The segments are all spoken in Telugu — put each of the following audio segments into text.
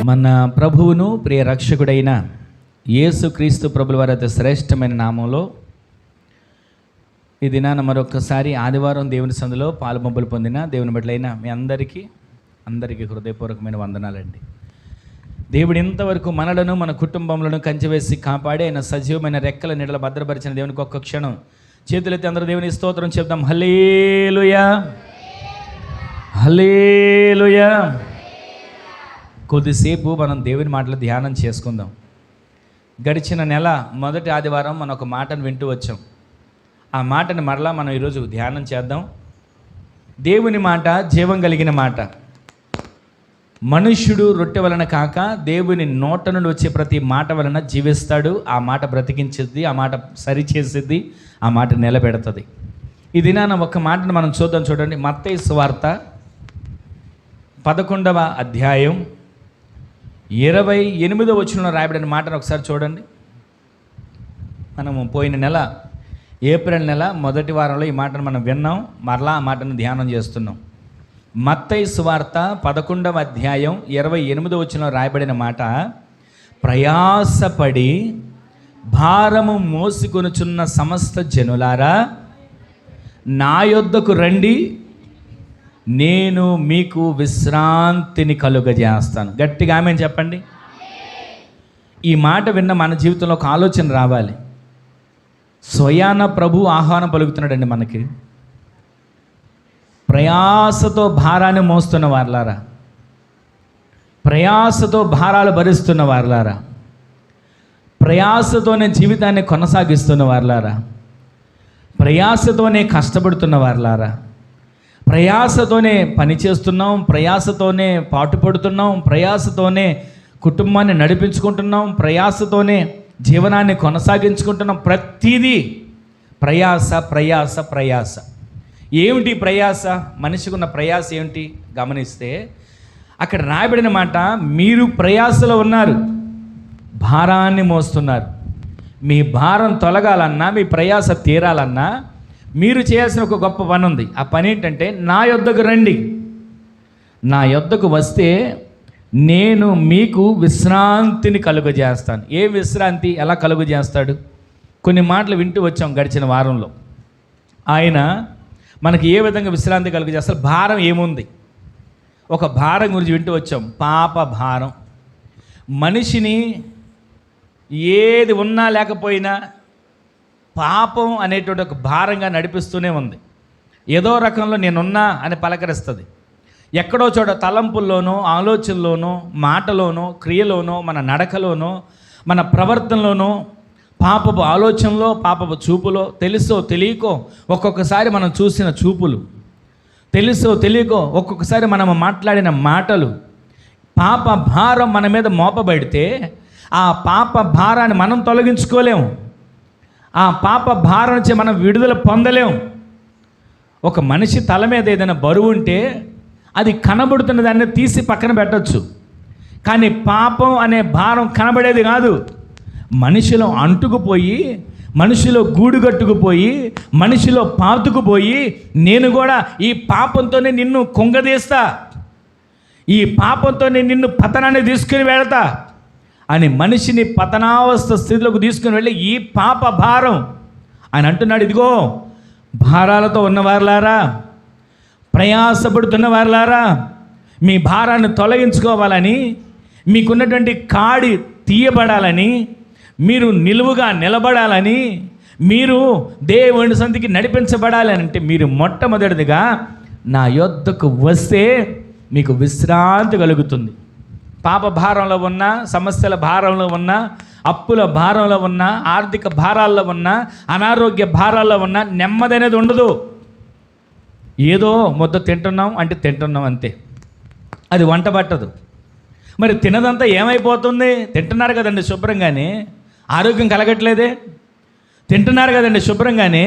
మన ప్రభువును ప్రియ రక్షకుడైన యేసుక్రీస్తు ప్రభుల వారి అతి శ్రేష్టమైన నామంలో ఈ దినాన మరొకసారి ఆదివారం దేవుని సందులో పాలుమొబ్బలు పొందిన దేవుని బిడ్డలైన మీ అందరికీ హృదయపూర్వకమైన వందనాలండి. దేవుడు ఇంతవరకు మనలను మన కుటుంబంలో కంచివేసి కాపాడి ఆయన సజీవమైన రెక్కల నీడల భద్రపరిచిన దేవునికి ఒక్క క్షణం చేతులెత్తి అందరూ దేవుని స్తోత్రం చెప్దాం. హల్లెలూయా, హల్లెలూయా. కొద్దిసేపు మనం దేవుని మాటలు ధ్యానం చేసుకుందాం. గడిచిన నెల మొదటి ఆదివారం మనం ఒక మాటను వింటూ వచ్చాం. ఆ మాటని మరలా మనం ఈరోజు ధ్యానం చేద్దాం. దేవుని మాట జీవం కలిగిన మాట. మనుష్యుడు రొట్టె వలన కాక దేవుని నోట నుండి వచ్చే ప్రతి మాట వలన జీవిస్తాడు. ఆ మాట బ్రతికించిద్ది, ఆ మాట సరిచేసిద్ది, ఆ మాట నిలబెడుతుంది. ఈ దినాన ఒక మాటను మనం చూద్దాం. చూడండి, మత్తయి సువార్త 11వ అధ్యాయం 28వ వచనంలో రాయబడిన మాటను ఒకసారి చూడండి. మనము పోయిన నెల ఏప్రిల్ నెల మొదటి వారంలో ఈ మాటను మనం విన్నాం. మరలా ఆ మాటను ధ్యానం చేస్తున్నాం. మత్తయి సువార్త 11వ అధ్యాయం 28వ వచనంలో రాయబడిన మాట, ప్రయాసపడి భారము మోసుకొనుచున్న సమస్త జనులారా నా యొద్దకు రండి, నేను మీకు విశ్రాంతిని కలుగజేస్తాను. గట్టిగా ఆమేన్ చెప్పండి. ఈ మాట విన్న మన జీవితంలో ఒక ఆలోచన రావాలి. స్వయాన ప్రభు ఆహ్వానం పలుకుతున్నాడండి మనకి. ప్రయాసతో భారాన్ని మోస్తున్న వారలారా, ప్రయాసతో భారాలు భరిస్తున్న వారలారా, ప్రయాసతోనే జీవితాన్ని కొనసాగిస్తున్న వారలారా, ప్రయాసతోనే కష్టపడుతున్న వారలారా, ప్రయాసతోనే పని చేస్తున్నాం, ప్రయాసతోనే పాటుపడుతున్నాం, ప్రయాసతోనే కుటుంబాన్ని నడిపించుకుంటున్నాం, ప్రయాసతోనే జీవనాన్ని కొనసాగించుకుంటున్నాం. ప్రతిదీ ప్రయాస ప్రయాస ప్రయాస. ఏమిటి ప్రయాస? మనిషికి ఉన్న ప్రయాస ఏమిటి గమనిస్తే అక్కడ రాయబడిన మాట, మీరు ప్రయాసలో ఉన్నారు, భారాన్ని మోస్తున్నారు. మీ భారం తొలగాలన్నా, మీ ప్రయాస తీరాలన్నా మీరు చేయాల్సిన ఒక గొప్ప పని ఉంది. ఆ పని ఏంటంటే, నా యొద్దకు రండి. నా యొద్దకు వస్తే నేను మీకు విశ్రాంతిని కలుగజేస్తాను. ఏ విశ్రాంతి, ఎలా కలుగజేస్తాడు? కొన్ని మాటలు వింటూ వచ్చాం గడిచిన వారంలో. ఆయన మనకి ఏ విధంగా విశ్రాంతి కలుగజేస్తారు? భారం ఏముంది? ఒక భారం గురించి వింటూ వచ్చాం, పాప భారం. మనిషిని ఏది ఉన్నా లేకపోయినా పాపం అనేటువంటి ఒక భారంగా నడిపిస్తూనే ఉంది. ఏదో రకంలో నేనున్నా అని పలకరిస్తుంది. ఎక్కడో చోట తలంపుల్లోనో, ఆలోచనలోనో, మాటలోనో, క్రియలోనో, మన నడకలోనో, మన ప్రవర్తనలోనో, పాపపు ఆలోచనలో, పాపపు చూపులో, తెలుసో తెలియకో ఒక్కొక్కసారి మనం చూసిన చూపులు, తెలుసో తెలియకో ఒక్కొక్కసారి మనం మాట్లాడిన మాటలు, పాప భారం మన మీద మోపబడితే ఆ పాప భారాన్ని మనం తొలగించుకోలేము. ఆ పాప భారం నుంచి మనం విడుదల పొందలేము. ఒక మనిషి తల మీద ఏదైనా బరువు ఉంటే అది కనబడుతున్న దాన్ని తీసి పక్కన పెట్టచ్చు. కానీ పాపం అనే భారం కనబడేది కాదు. మనిషిలో అంటుకుపోయి, మనిషిలో గూడుగట్టుకుపోయి, మనిషిలో పాతుకుపోయి, నేను కూడా ఈ పాపంతోనే నిన్ను కుంగదీస్తా, ఈ పాపంతోనే నిన్ను పతనాన్ని తీసుకుని వెళతా అని మనిషిని పతనావస్థ స్థితిలోకి తీసుకుని వెళ్ళి ఈ పాప భారం ఆయన అంటున్నాడు. ఇదిగో, భారాలతో ఉన్నవారులారా, ప్రయాసపడుతున్న వారులారా, మీ భారాన్ని తొలగించుకోవాలని, మీకున్నటువంటి కాడి తీయబడాలని, మీరు నిలువుగా నిలబడాలని, మీరు దేవుని సన్నిధికి నడిపించబడాలని అంటే మీరు మొట్టమొదటిదిగా నా యొద్దకు వస్తే మీకు విశ్రాంతి కలుగుతుంది. పాప భారంలో ఉన్న, సమస్యల భారంలో ఉన్న, అప్పుల భారంలో ఉన్న, ఆర్థిక భారాల్లో ఉన్న, అనారోగ్య భారాల్లో ఉన్న నెమ్మది అనేది ఉండదు. ఏదో ముద్ద తింటున్నాం అంటే తింటున్నాం అంతే, అది వంట పట్టదు. మరి తినదంతా ఏమైపోతుంది? తింటున్నారు కదండి శుభ్రంగానే, ఆరోగ్యం కలగట్లేదే. తింటున్నారు కదండి శుభ్రంగానే,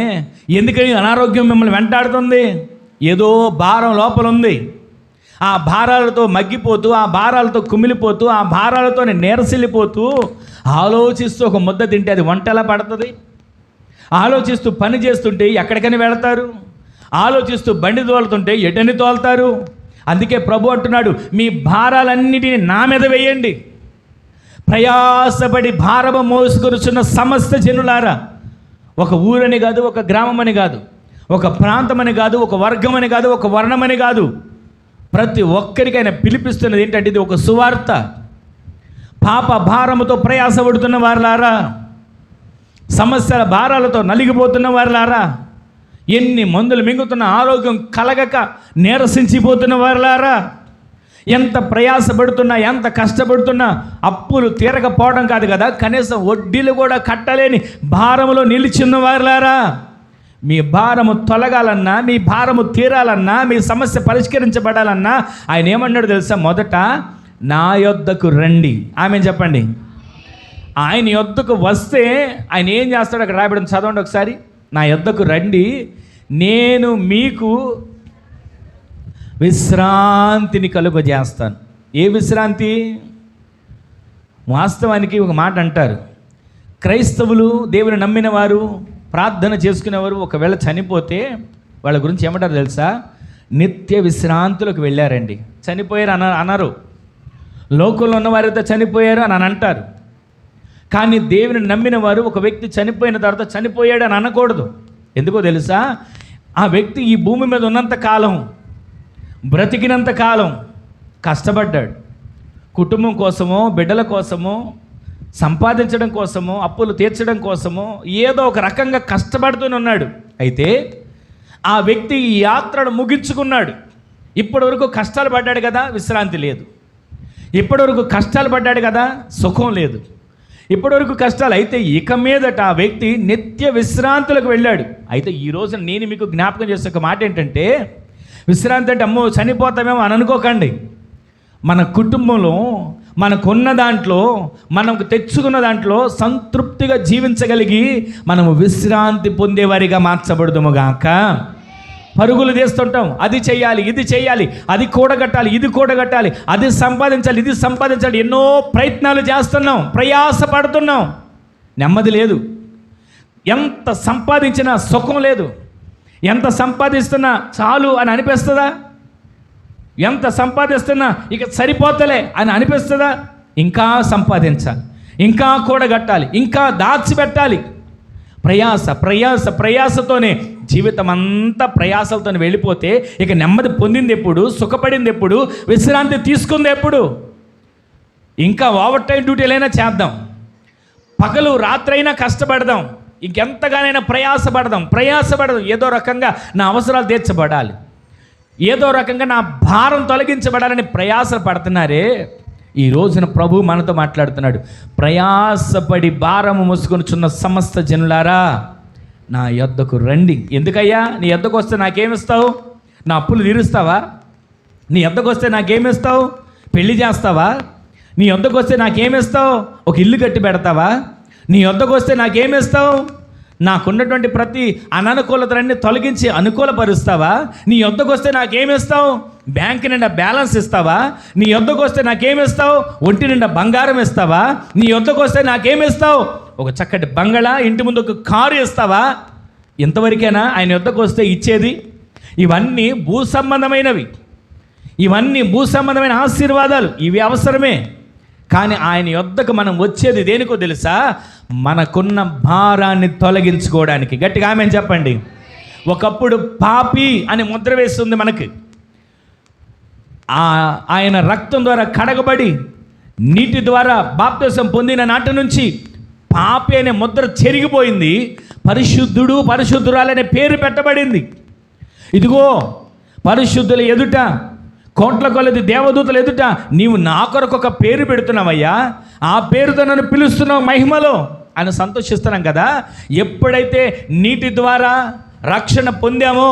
ఎందుకని అనారోగ్యం మిమ్మల్ని వెంటాడుతుంది? ఏదో భారం లోపల ఉంది. ఆ భారాలతో మగ్గిపోతూ, ఆ భారాలతో కుమిలిపోతూ, ఆ భారాలతో నీరసిల్లిపోతూ, ఆలోచిస్తూ ఒక ముద్ద తింటే అది వంట ఎలా పడుతుంది? ఆలోచిస్తూ పని చేస్తుంటే ఎక్కడికని వెళతారు? ఆలోచిస్తూ బండి తోలుతుంటే ఎటని తోలుతారు? అందుకే ప్రభు అంటున్నాడు, మీ భారాలన్నిటిని నా మీద వేయండి. ప్రయాసపడి భారము మోసుకొనుచున్న సమస్త జనులారా, ఒక ఊరని కాదు, ఒక గ్రామం అని కాదు, ఒక ప్రాంతం అని కాదు, ఒక వర్గం అని కాదు, ఒక వర్ణమని కాదు, ప్రతి ఒక్కరికి ఆయన పిలిపిస్తున్నది ఏంటంటే ఇది ఒక సువార్త. పాప భారముతో ప్రయాసపడుతున్న వారులారా, సమస్యల భారాలతో నలిగిపోతున్న వారులారా, ఎన్ని మందులు మింగుతున్న ఆరోగ్యం కలగక నీరసించిపోతున్న వారులారా, ఎంత ప్రయాసపడుతున్నా, ఎంత కష్టపడుతున్నా అప్పులు తీరకపోవడం కాదు కదా, కనీసం వడ్డీలు కూడా కట్టలేని భారములో నిలిచిన వారులారా, మీ భారము తొలగాలన్నా, మీ భారము తీరాలన్నా, మీ సమస్య పరిష్కరించబడాలన్నా ఆయన ఏమన్నాడు తెలుసా? మొదట నా యొద్దకు రండి. ఆమె చెప్పండి. ఆయన యొద్దకు వస్తే ఆయన ఏం చేస్తాడు? అక్కడ రాయబడింది, చదవండి ఒకసారి. నా యొద్దకు రండి, నేను మీకు విశ్రాంతిని కలుగజేస్తాను. ఏ విశ్రాంతి? వాస్తవానికి ఒక మాట అంటారు, క్రైస్తవులు, దేవుని నమ్మిన వారు, ప్రార్థన చేసుకునేవారు ఒకవేళ చనిపోతే వాళ్ళ గురించి ఏమంటారు తెలుసా? నిత్య విశ్రాంతులకు వెళ్ళారండి. చనిపోయారు అనరు. లోకంలో ఉన్నవారైతే చనిపోయారు అని అంటారు. కానీ దేవుని నమ్మిన వారు ఒక వ్యక్తి చనిపోయిన తర్వాత చనిపోయాడు అని అనకూడదు. ఎందుకో తెలుసా? ఆ వ్యక్తి ఈ భూమి మీద ఉన్నంత కాలం, బ్రతికినంత కాలం కష్టపడ్డాడు. కుటుంబం కోసమో, బిడ్డల కోసమో, సంపాదించడం కోసమో, అప్పులు తీర్చడం కోసమో ఏదో ఒక రకంగా కష్టపడుతూనే ఉన్నాడు. అయితే ఆ వ్యక్తి ఈ యాత్రను ముగించుకున్నాడు. ఇప్పటివరకు కష్టాలు పడ్డాడు కదా, విశ్రాంతి లేదు. ఇప్పటివరకు కష్టాలు పడ్డాడు కదా, సుఖం లేదు. ఇప్పటివరకు కష్టాలు. అయితే ఇక మీదట ఆ వ్యక్తి నిత్య విశ్రాంతులకు వెళ్ళాడు. అయితే ఈ రోజున నేను మీకు జ్ఞాపకం చేసే ఒక మాట ఏంటంటే, విశ్రాంతి అంటే అమ్మో చనిపోతామేమో అని అనుకోకండి. మన కుటుంబంలో మనకున్న దాంట్లో, మనకు తెచ్చుకున్న దాంట్లో సంతృప్తిగా జీవించగలిగి మనము విశ్రాంతి పొందేవారిగా మార్చబడుదుముగాక. పరుగులు తీస్తుంటాం, అది చేయాలి, ఇది చేయాలి, అది కూడగట్టాలి, ఇది కూడగట్టాలి, అది సంపాదించాలి, ఇది సంపాదించాలి, ఎన్నో ప్రయత్నాలు చేస్తున్నాం, ప్రయాసపడుతున్నాం, నెమ్మది లేదు. ఎంత సంపాదించినా సుఖం లేదు. ఎంత సంపాదిస్తున్నా చాలు అని అనిపిస్తుందా? ఎంత సంపాదిస్తున్నా ఇక సరిపోతలే అని అనిపిస్తుందా? ఇంకా సంపాదించాలి, ఇంకా కూడగట్టాలి, ఇంకా దాచిపెట్టాలి. ప్రయాస ప్రయాస ప్రయాసతోనే జీవితం అంతా ప్రయాసలతో వెళ్ళిపోతే ఇక నెమ్మది పొందింది ఎప్పుడు? సుఖపడింది ఎప్పుడు? విశ్రాంతి తీసుకుంది ఎప్పుడు? ఇంకా ఓవర్ టైం డ్యూటీలైనా చేద్దాం, పగలు రాత్రైనా కష్టపడదాం, ఇంకెంతగానైనా ప్రయాసపడదాం. ఏదో రకంగా నా అవసరాలు తీర్చబడాలి, ఏదో రకంగా నా భారం తొలగించబడాలని ప్రయాస పడుతున్నారే. ఈ రోజున ప్రభు మనతో మాట్లాడుతున్నాడు, ప్రయాసపడి భారము మోసుకొనుచున్న సమస్త జనులారా నా యొద్దకు రండి. ఎందుకయ్యా? నీ యొద్దకు వస్తే నాకేమిస్తావు? నా అప్పులు తీరుస్తావా? నీ యొద్దకు వస్తే నాకేమిస్తావు? పెళ్లి చేస్తావా? నీ యొద్దకు వస్తే నాకేమిస్తావు? ఒక ఇల్లు కట్టి పెడతావా? నీ యొద్దకు వస్తే నాకేమిస్తావు? నాకున్నటువంటి ప్రతి అననుకూలతలన్నీ తొలగించి అనుకూలపరుస్తావా? నీ యొద్దకు వస్తే నాకేమిస్తావు? బ్యాంక్ నిండా బ్యాలెన్స్ ఇస్తావా? నీ యొద్దకు వస్తే నాకేమిస్తావు? ఒంటి నిండా బంగారం ఇస్తావా? నీ యొద్దకు వస్తే నాకేమిస్తావు? ఒక చక్కటి బంగళా, ఇంటి ముందు ఒక కారు ఇస్తావా? ఇంతవరకేనా ఆయన యొద్దకు వస్తే ఇచ్చేది? ఇవన్నీ భూ సంబంధమైనవి, ఇవన్నీ భూ సంబంధమైన ఆశీర్వాదాలు, ఇవి అవసరమే. కానీ ఆయన యొద్దకు మనం వచ్చేది దేనికో తెలుసా? మనకున్న భారాన్ని తొలగించుకోవడానికి. గట్టిగా ఆమె చెప్పండి. ఒకప్పుడు పాపి అని ముద్ర వేస్తుంది మనకి. ఆయన రక్తం ద్వారా కడగబడి నీటి ద్వారా బాప్తిసం పొందిన నాటి నుంచి పాపి అనే ముద్ర చెరిగిపోయింది. పరిశుద్ధుడు, పరిశుద్ధురాలనే పేరు పెట్టబడింది. ఇదిగో పరిశుద్ధుల ఎదుట, కోట్ల కొలది దేవదూతల ఎదుట నీవు నా కొరకు ఒక పేరు పెడుతున్నావయ్యా, ఆ పేరుతో నన్ను పిలుస్తున్నావు మహిమలో అని సంతోషిస్తున్నాం కదా. ఎప్పుడైతే నీటి ద్వారా రక్షణ పొందామో,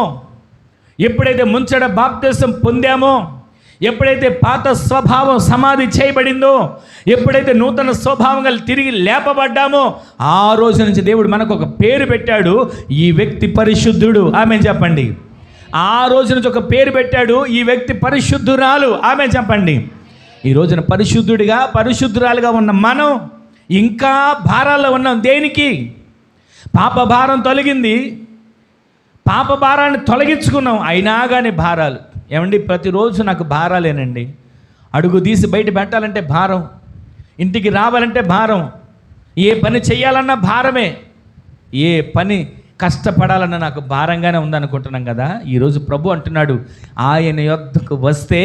ఎప్పుడైతే ముంచడ బాప్తిసం పొందామో, ఎప్పుడైతే పాత స్వభావం సమాధి చేయబడిందో, ఎప్పుడైతే నూతన స్వభావంగా తిరిగి లేపబడ్డామో, ఆ రోజు నుంచి దేవుడు మనకు ఒక పేరు పెట్టాడు, ఈ వ్యక్తి పరిశుద్ధుడు. ఆమె చెప్పండి. ఆ రోజు నుంచి ఒక పేరు పెట్టాడు, ఈ వ్యక్తి పరిశుద్ధురాలు. ఆమె చెప్పండి. ఈ రోజున పరిశుద్ధుడిగా, పరిశుద్ధురాలుగా ఉన్న మనం ఇంకా భారాల్లో ఉన్నాం. దేనికి? పాప భారం తొలగింది, పాప భారాన్ని తొలగించుకున్నాం, అయినా కానీ భారాలు. ఏమండి, ప్రతిరోజు నాకు భారాలేనండి. అడుగు తీసి బయట పెట్టాలంటే భారం, ఇంటికి రావాలంటే భారం, ఏ పని చేయాలన్నా భారమే, ఏ పని కష్టపడాలన్నా నాకు భారంగానే ఉందనుకుంటున్నాం కదా. ఈరోజు ప్రభు అంటున్నాడు, ఆయన యొద్దకు వస్తే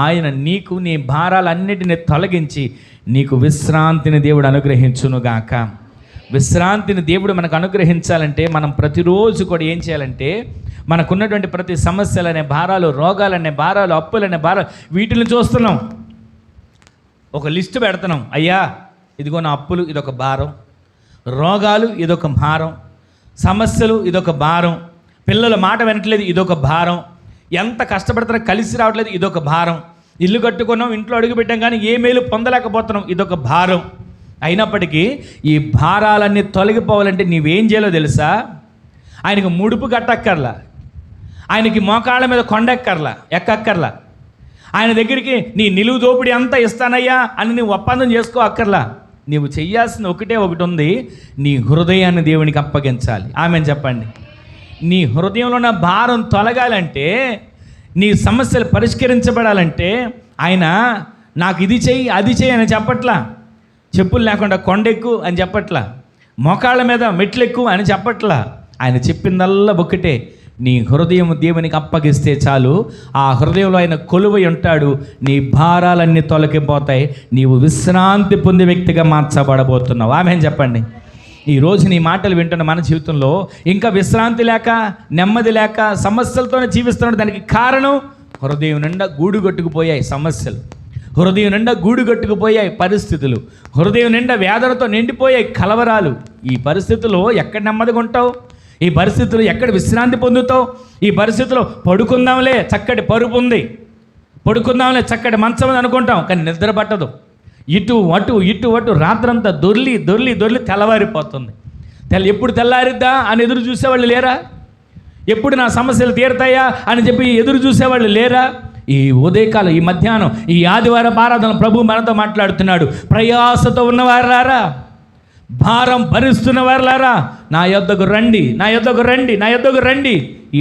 ఆయన నీకు నీ భారాలన్నిటిని తొలగించి నీకు విశ్రాంతిని దేవుడు అనుగ్రహించునుగాక. విశ్రాంతిని దేవుడు మనకు అనుగ్రహించాలంటే మనం ప్రతిరోజు కూడా ఏం చేయాలంటే, మనకున్నటువంటి ప్రతి సమస్యలనే భారాలు, రోగాలనే భారాలు, అప్పులనే భారాలు, వీటిని చూస్తున్నాం, ఒక లిస్టు పెడుతున్నాం. అయ్యా, ఇదిగో నా అప్పులు, ఇదొక భారం, రోగాలు ఇదొక భారం, సమస్యలు ఇదొక భారం, పిల్లల మాట వినట్లేదు ఇదొక భారం, ఎంత కష్టపడుతున్నా కలిసి రావట్లేదు ఇదొక భారం, ఇల్లు కట్టుకున్నాం, ఇంట్లో అడుగుపెట్టాం కానీ ఏ మేలు పొందలేకపోతున్నాం ఇదొక భారం. అయినప్పటికీ ఈ భారాలన్నీ తొలగిపోవాలంటే నీవేం చేయాలో తెలుసా? ఆయనకు ముడుపు కట్టక్కర్లా, ఆయనకి మోకాళ్ళ మీద కొండెక్కర్లా, ఎక్కక్కర్లా, ఆయన దగ్గరికి నీ నిలువు దోపిడీ అంతా ఇస్తానయ్యా అని నువ్వు ఒప్పందం చేసుకో అక్కర్లా. నీవు చెయ్యాల్సిన ఒకటే ఒకటి ఉంది, నీ హృదయాన్ని దేవునికి అప్పగించాలి. ఆమెను చెప్పండి. నీ హృదయంలో ఉన్న భారం తొలగాలంటే, నీ సమస్యలు పరిష్కరించబడాలంటే ఆయన నాకు ఇది చెయ్యి అది చెయ్యి అని చెప్పట్లా, చెప్పులు లేకుండా కొండెక్కు అని చెప్పట్లా, మోకాళ్ళ మీద మెట్లెక్కు అని చెప్పట్లా. ఆయన చెప్పిందల్లా ఒకటే, నీ హృదయం దేవునికి అప్పగిస్తే చాలు, ఆ హృదయంలో ఆయన కొలువై ఉంటాడు, నీ భారాలన్నీ తొలగిపోతాయి, నీవు విశ్రాంతి పొందే వ్యక్తిగా మార్చబడబోతున్నావు. ఆమెను చెప్పండి. ఈరోజు నీ మాటలు వింటున్న మన జీవితంలో ఇంకా విశ్రాంతి లేక, నెమ్మది లేక, సమస్యలతోనే జీవిస్తున్నాడు. దానికి కారణం హృదయం నిండా గూడు కట్టుకుపోయాయి సమస్యలు, హృదయం నిండా గూడు కట్టుకుపోయాయి పరిస్థితులు, హృదయం నిండా వేదనతో నిండిపోయాయి కలవరాలు. ఈ పరిస్థితుల్లో ఎక్కడ నెమ్మదిగా ఉంటావు? ఈ పరిస్థితుల్లో ఎక్కడ విశ్రాంతి పొందుతావు? ఈ పరిస్థితుల్లో పడుకుందాంలే, చక్కటి పరుపు ఉంది, పడుకుందాంలే, చక్కటి మంచం ఉంది అనుకుంటాం, కానీ నిద్ర పట్టదు. ఇటు అటు రాత్రంతా దొర్లి దొర్లి దొర్లి తెల్లవారిపోతుంది. ఎప్పుడు తెల్లారిద్దా అని ఎదురు చూసేవాళ్ళు లేరా? ఎప్పుడు నా సమస్యలు తీరుతాయా అని చెప్పి ఎదురు చూసేవాళ్ళు లేరా? ఈ ఉదయకాలం, ఈ మధ్యాహ్నం, ఈ ఆదివారం ఆరాధన ప్రభు మనతో మాట్లాడుతున్నాడు. ప్రయాసతో ఉన్నవారారా, భారం భరిస్తున్న వారులారా, నా యొద్దకు రండి, నా యొద్దకు రండి, నా యొద్దకు రండి.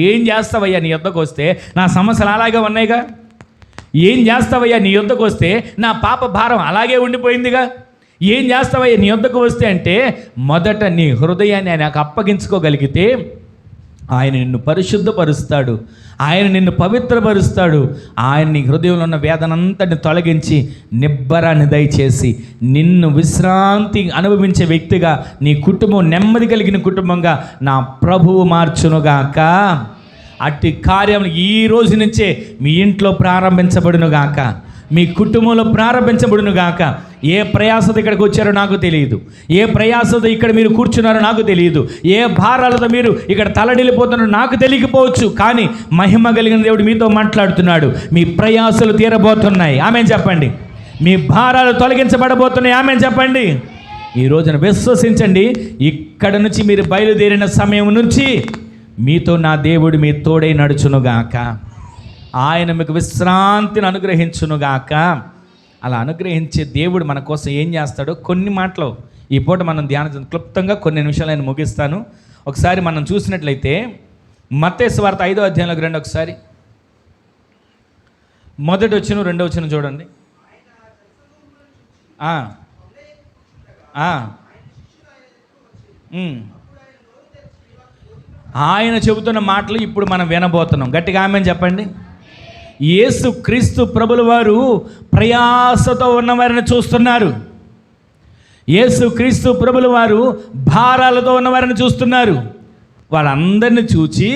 ఏం చేస్తావయ్యా నీ యొద్దకు వస్తే? నా సమస్యలు అలాగే ఉన్నాయిగా. ఏం చేస్తావయ్యా నీ యొద్దకు వస్తే? నా పాప భారం అలాగే ఉండిపోయిందిగా. ఏం చేస్తావయ్యా నీ యొద్దకు వస్తే అంటే, మొదట నీ హృదయాన్ని ఆయనకు అప్పగించుకోగలిగితే ఆయన నిన్ను పరిశుద్ధపరుస్తాడు, ఆయన నిన్ను పవిత్రపరుస్తాడు, ఆయన నీ హృదయంలో ఉన్న వేదనంతటిని తొలగించి నిబ్బరాన్ని దయచేసి నిన్ను విశ్రాంతి అనుభవించే వ్యక్తిగా, నీ కుటుంబం నెమ్మది కలిగిన కుటుంబంగా నా ప్రభువు మార్చునుగాక. అట్టి కార్యం ఈ రోజు నుంచే మీ ఇంట్లో ప్రారంభించబడునుగాక, మీ కుటుంబంలో ప్రారంభించబడునుగాక. ఏ ప్రయాసతో ఇక్కడికి వచ్చారో నాకు తెలియదు, ఏ ప్రయాసతో ఇక్కడ మీరు కూర్చున్నారో నాకు తెలియదు, ఏ భారాలతో మీరు ఇక్కడ తలడిల్లిపోతున్నారో నాకు తెలియకపోవచ్చు, కానీ మహిమ కలిగిన దేవుడు మీతో మాట్లాడుతున్నాడు. మీ ప్రయాసలు తీరబోతున్నాయి. ఆమెను చెప్పండి. మీ భారాలు తొలగించబడబోతున్నాయి. ఆమెను చెప్పండి. ఈ రోజున విశ్వసించండి. ఇక్కడ నుంచి మీరు బయలుదేరిన సమయం నుంచి మీతో నా దేవుడు మీ తోడై నడుచునుగాక. ఆయన మీకు విశ్రాంతిని అనుగ్రహించునుగాక. అలా అనుగ్రహించే దేవుడు మన కోసం ఏం చేస్తాడో కొన్ని మాటలు ఈ పూట మనం ధ్యానం క్లుప్తంగా కొన్ని నిమిషాలు నేను ముగిస్తాను. ఒకసారి మనం చూసినట్లయితే మత్తయి సువార్త 5వ అధ్యాయంలోకి రండి. ఒకసారి మొదటి వచనం, 2వ వచనం చూడండి. ఆయన చెబుతున్న మాటలు ఇప్పుడు మనం వినబోతున్నాం. గట్టిగా ఆమేన్ చెప్పండి. యేసు క్రీస్తు ప్రభుల వారు ప్రయాసతో ఉన్నవారిని చూస్తున్నారు. యేసు క్రీస్తు ప్రభుల వారు భారాలతో ఉన్నవారిని చూస్తున్నారు. వాళ్ళందరిని చూసి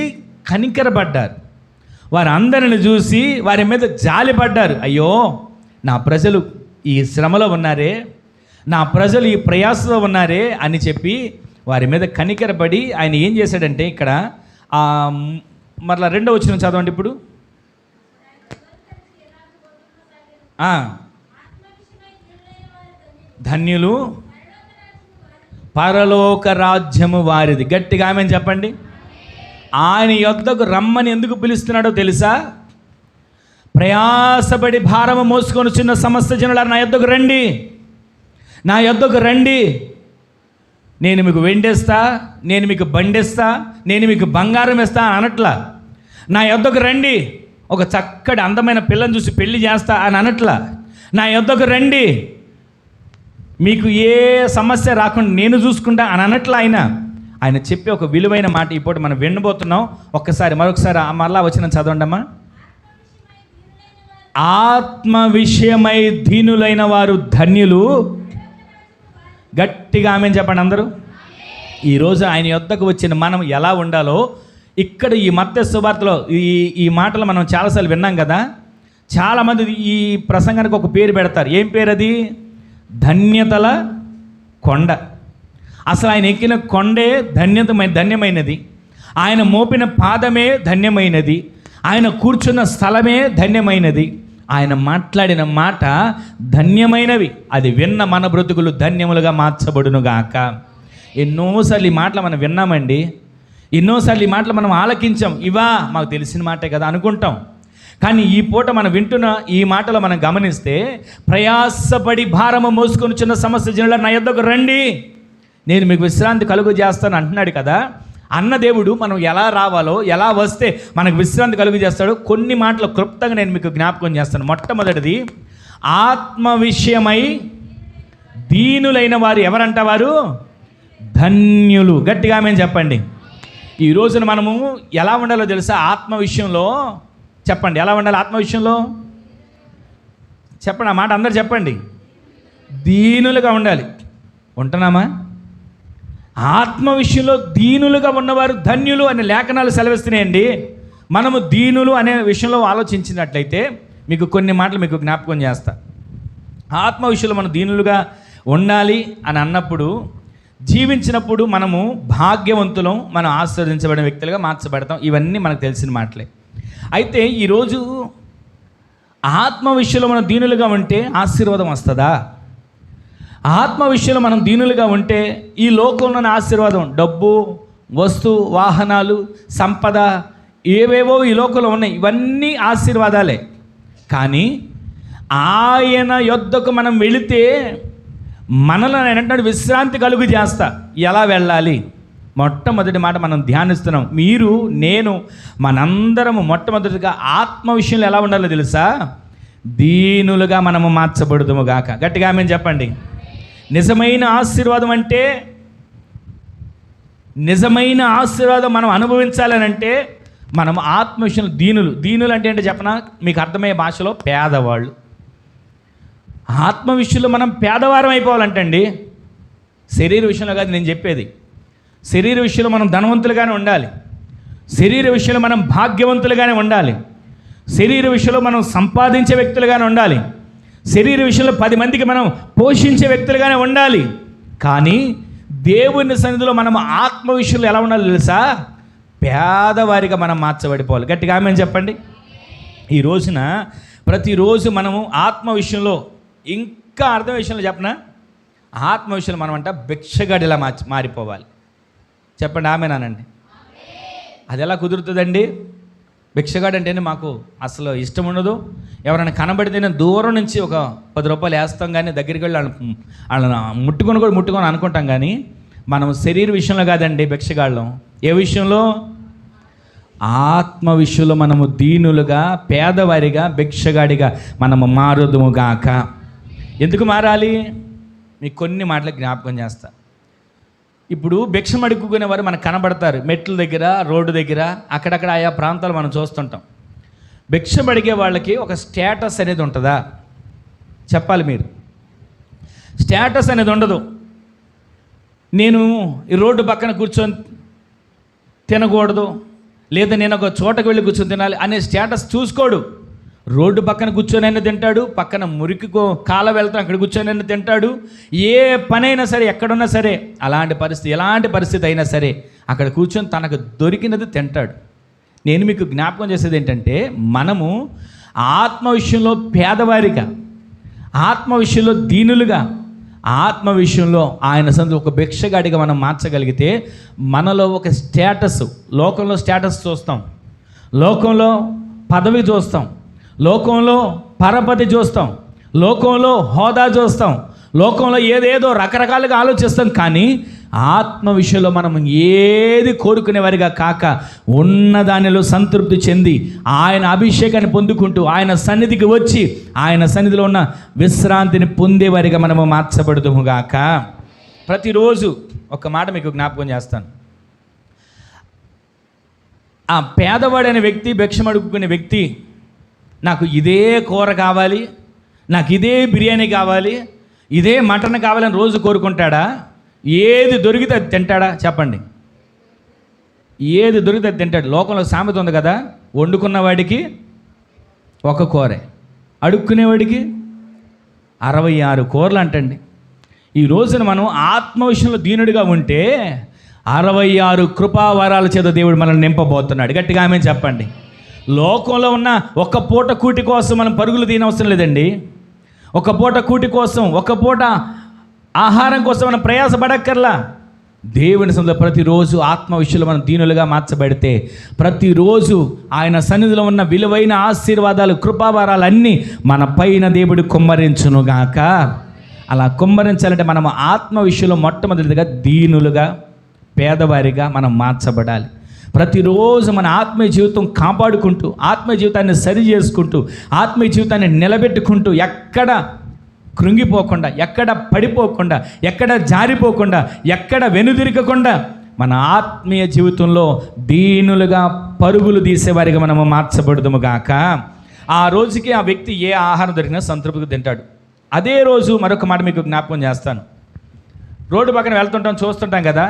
కనికరపడ్డారు. వారందరిని చూసి వారి మీద జాలిపడ్డారు. అయ్యో, నా ప్రజలు ఈ శ్రమలో ఉన్నారే, నా ప్రజలు ఈ ప్రయాసలో ఉన్నారే అని చెప్పి వారి మీద కనికరపడి ఆయన ఏం చేశాడంటే, ఇక్కడ మరలా 2వ వచనం చదవండి ఇప్పుడు. ధన్యులు పరలోక రాజ్యము వారిది. గట్టిగా ఆమేన్ చెప్పండి. ఆయన యొద్దకు రమ్మని ఎందుకు పిలుస్తున్నాడో తెలుసా? ప్రయాసపడి భారము మోసుకొని చిన్న సమస్త జనులారా, నా యొద్దకు రండి, నా యొద్దకు రండి. నేను మీకు వెండేస్తా, నేను మీకు బండేస్తా, నేను మీకు బంగారం ఇస్తా అనట్లా. నా యొద్దకు రండి, ఒక చక్కటి అందమైన పిల్లని చూసి పెళ్లి చేస్తా అని అనట్లా. నా యొద్దకు రండి, మీకు ఏ సమస్య రాకుండా నేను చూసుకుంటా అని అనట్లా. ఆయన చెప్పే ఒక విలువైన మాట ఈ పూట మనం వినబోతున్నాం. మరొకసారి మరలా వచ్చిన చదవండమ్మా. ఆత్మ విషయమై దీనులైన వారు ధన్యులు. గట్టిగా ఆమేన్ చెప్పండి అందరూ. ఈరోజు ఆయన యొద్దకు వచ్చిన మనం ఎలా ఉండాలో ఇక్కడ ఈ మత్తయి సువార్తలో ఈ మాటలు మనం చాలాసార్లు విన్నాం కదా. చాలామంది ఈ ప్రసంగానికి ఒక పేరు పెడతారు. ఏం పేరు అది? ధన్యతల కొండ. అసలు ఆయన ఎక్కిన కొండే ధన్యమైనది. ఆయన మోపిన పాదమే ధన్యమైనది. ఆయన కూర్చున్న స్థలమే ధన్యమైనది. ఆయన మాట్లాడిన మాట ధన్యమైనవి. అది విన్న మన బ్రతుకులు ధన్యములుగా మార్చబడునుగాక. ఎన్నోసార్లు ఈ మాటలు మనం విన్నామండి, ఎన్నోసార్లు ఈ మాటలు మనం ఆలకించాం. ఇవా మాకు తెలిసిన మాటే కదా అనుకుంటాం. కానీ ఈ పూట మనం వింటున్న ఈ మాటలో మనం గమనిస్తే, ప్రయాసపడి భారము మోసుకొని చిన్న సమస్య జనుల నా యొద్దకు రండి, నేను మీకు విశ్రాంతి కలుగు చేస్తాను అంటున్నాడు కదా. అన్న దేవుడు మనం ఎలా రావాలో, ఎలా వస్తే మనకు విశ్రాంతి కలుగు చేస్తాడో కొన్ని మాటలు క్లుప్తంగా నేను మీకు జ్ఞాపకం చేస్తాను. మొట్టమొదటిది, ఆత్మ విషయమై దీనులైన వారు ఎవరంట? వారు ధన్యులు. గట్టిగా మేము చెప్పండి. ఈ రోజున మనము ఎలా ఉండాలో తెలుసా? ఆత్మ విషయంలో చెప్పండి, ఎలా ఉండాలి ఆత్మ విషయంలో? చెప్పండి, ఆ మాట అందరు చెప్పండి. దీనులుగా ఉండాలి. ఉంటున్నామా? ఆత్మ విషయంలో దీనులుగా ఉన్నవారు ధన్యులు అనే లేఖనాలు సెలవిస్తున్నాయండి. మనము దీనులు అనే విషయంలో ఆలోచించినట్లయితే మీకు కొన్ని మాటలు మీకు జ్ఞాపకం చేస్తా. ఆత్మ విషయంలో మనం దీనులుగా ఉండాలి అని అన్నప్పుడు, జీవించినప్పుడు మనము భాగ్యవంతులం, మనం ఆశీర్వదించబడిన వ్యక్తులుగా మార్చబడతాం. ఇవన్నీ మనకు తెలిసిన మాటలే. అయితే ఈరోజు ఆత్మ విషయంలో మనం దీనులుగా ఉంటే ఆశీర్వాదం వస్తుందా? ఆత్మ విషయంలో మనం దీనులుగా ఉంటే ఈ లోకంలోని ఆశీర్వాదం, డబ్బు, వస్తు, వాహనాలు, సంపద, ఏవేవో ఈ లోకంలో ఉన్నాయి, ఇవన్నీ ఆశీర్వాదాలే. కానీ ఆయన యొద్దకు మనం వెళితే మనలో ఏంటంటే విశ్రాంతి కలుగు చేస్తా. ఎలా వెళ్ళాలి? మొట్టమొదటి మాట మనం ధ్యానిస్తున్నాం. మీరు, నేను, మనందరము మొట్టమొదటిగా ఆత్మ విషయంలో ఎలా ఉండాలో తెలుసా? దీనులుగా మనము మార్చబడుదుము గాక. గట్టిగా ఆమేన్ చెప్పండి. నిజమైన ఆశీర్వాదం అంటే, నిజమైన ఆశీర్వాదం మనం అనుభవించాలనంటే మనం ఆత్మ విషయంలో దీనులు అంటే ఏంటో చెప్పనా? మీకు అర్థమయ్యే భాషలో పేదవాళ్ళు. ఆత్మ విషయంలో మనం పేదవారం అయిపోవాలంటండి. శరీర విషయంలో కాదు నేను చెప్పేది. శరీర విషయంలో మనం ధనవంతులుగానే ఉండాలి. శరీర విషయంలో మనం భాగ్యవంతులుగానే ఉండాలి. శరీర విషయంలో మనం సంపాదించే వ్యక్తులుగానే ఉండాలి. శరీర విషయంలో 10 మందికి మనం పోషించే వ్యక్తులుగానే ఉండాలి. కానీ దేవుని సన్నిధిలో మనం ఆత్మ విషయంలో ఎలా ఉండాలో తెలుసా? పేదవారిగా మనం మార్చబడిపోవాలి. గట్టిగా ఆమేన్ చెప్పండి. ఈ రోజున ప్రతిరోజు మనము ఆత్మ విషయంలో, ఇంకా అర్థం విషయంలో చెప్పనా, ఆత్మ విషయంలో మనం అంట భిక్షగాడిలా మారిపోవాలి. చెప్పండి ఆమేనానండి. అది ఎలా కుదురుతుందండి? భిక్షగాడు అంటేనే మాకు అసలు ఇష్టం ఉండదు. ఎవరైనా కనబడితేనే దూరం నుంచి ఒక 10 రూపాయలు వేస్తాం, కానీ దగ్గరికి వెళ్ళి వాళ్ళని ముట్టుకొని అనుకుంటాం. కానీ మనం శరీర విషయంలో కాదండి భిక్షగాళ్ళం. ఏ విషయంలో? ఆత్మ విషయంలో మనము దీనులుగా, పేదవారిగా, భిక్షగాడిగా మనము మారుదుముగాక. ఎందుకు మారాలి? మీకు కొన్ని మాటలు జ్ఞాపకం చేస్తా. ఇప్పుడు భిక్షం అడుక్కునేవారు మనకు కనబడతారు మెట్ల దగ్గర, రోడ్డు దగ్గర, అక్కడక్కడ ఆయా ప్రాంతాలు మనం చూస్తుంటాం. భిక్షం అడిగే వాళ్ళకి ఒక స్టేటస్ అనేది ఉంటుందా? చెప్పాలి మీరు. స్టేటస్ అనేది ఉండదు. నేను ఈ రోడ్డు పక్కన కూర్చొని తినకూడదు, లేదా నేను ఒక చోటకు వెళ్ళి కూర్చొని తినాలి అనే స్టేటస్ చూసుకోడు. రోడ్డు పక్కన కూర్చొనైనా తింటాడు, పక్కన మురికి కాల వెళ్తాం అక్కడ కూర్చొనైనా తింటాడు. ఏ పనైనా సరే, ఎక్కడున్నా సరే, ఎలాంటి పరిస్థితి అయినా సరే అక్కడ కూర్చొని తనకు దొరికినది తింటాడు. నేను మీకు జ్ఞాపకం చేసేది ఏంటంటే, మనము ఆత్మ విషయంలో పేదవారిగా, ఆత్మ విషయంలో దీనులుగా, ఆత్మ విషయంలో ఆయన సందు ఒక భిక్షగాడిగా మనం మార్చగలిగితే మనలో ఒక స్టేటస్, లోకంలో స్టేటస్ చూస్తాం, లోకంలో పదవి చూస్తాం, లోకంలో పరపతి చూస్తాం, లోకంలో హోదా చూస్తాం, లోకంలో ఏదేదో రకరకాలుగా ఆలోచిస్తాం, కానీ ఆత్మ విషయంలో మనం ఏది కోరుకునేవారిగా కాక ఉన్న దానిలో సంతృప్తి చెంది ఆయన అభిషేకాన్ని పొందుకుంటూ ఆయన సన్నిధికి వచ్చి ఆయన సన్నిధిలో ఉన్న విశ్రాంతిని పొందేవారిగా మనము మార్చబడుదుము గాక. ప్రతిరోజు ఒక మాట మీకు జ్ఞాపకం చేస్తాను. ఆ పేదవాడైన వ్యక్తి, భిక్షం అడుగుకునే వ్యక్తి, నాకు ఇదే కూర కావాలి, నాకు ఇదే బిర్యానీ కావాలి, ఇదే మటన్ కావాలని రోజు కోరుకుంటాడా? ఏది దొరికితే అది తింటాడా? చెప్పండి. ఏది దొరికితే అది తింటాడు. లోకంలో సామెత ఉంది కదా, వండుకున్నవాడికి ఒక కూరే, అడుక్కునేవాడికి 66 కూరలు అంటండి. ఈ రోజున మనం ఆత్మ విషయంలో దీనుడిగా ఉంటే 66 కృపావరాల చేత దేవుడు మనల్ని నింపబోతున్నాడు. గట్టిగా ఆమె చెప్పండి. లోకంలో ఉన్న ఒక్క పూట కూటి కోసం మనం పరుగులు తీయనవసరం లేదండి. ఒక పూట కూటి కోసం, ఒక పూట ఆహారం కోసం మనం ప్రయాసపడక్కర్లా. దేవుని సన్నిధిలో ప్రతిరోజు ఆత్మ విషయంలో మనం దీనులుగా మార్చబడితే ప్రతిరోజు ఆయన సన్నిధిలో ఉన్న విలువైన ఆశీర్వాదాలు, కృపావరాలన్నీ మన పైన దేవుడు కుమ్మరించునుగాక. అలా కుమ్మరించాలంటే మనం ఆత్మ విషయంలో మొట్టమొదటిగా దీనులుగా, పేదవారిగా మనం మార్చబడాలి. ప్రతిరోజు మన ఆత్మీయ జీవితం కాపాడుకుంటూ, ఆత్మీయ జీవితాన్ని సరి చేసుకుంటూ, ఆత్మీయ జీవితాన్ని నిలబెట్టుకుంటూ, ఎక్కడ కృంగిపోకుండా, ఎక్కడ పడిపోకుండా, ఎక్కడ జారిపోకుండా, ఎక్కడ వెనుదిరగకుండా మన ఆత్మీయ జీవితంలో దీనులుగా పరుగులు తీసేవారిగా మనము మార్చబడుదుము గాక. ఆ రోజుకి ఆ వ్యక్తి ఏ ఆహారం దొరికినా సంతృప్తిగా తింటాడు. అదే రోజు మరొక మాట మీకు జ్ఞాపకం చేస్తాను. రోడ్డు పక్కన వెళ్తుంటాం, చూస్తుంటాం కదా,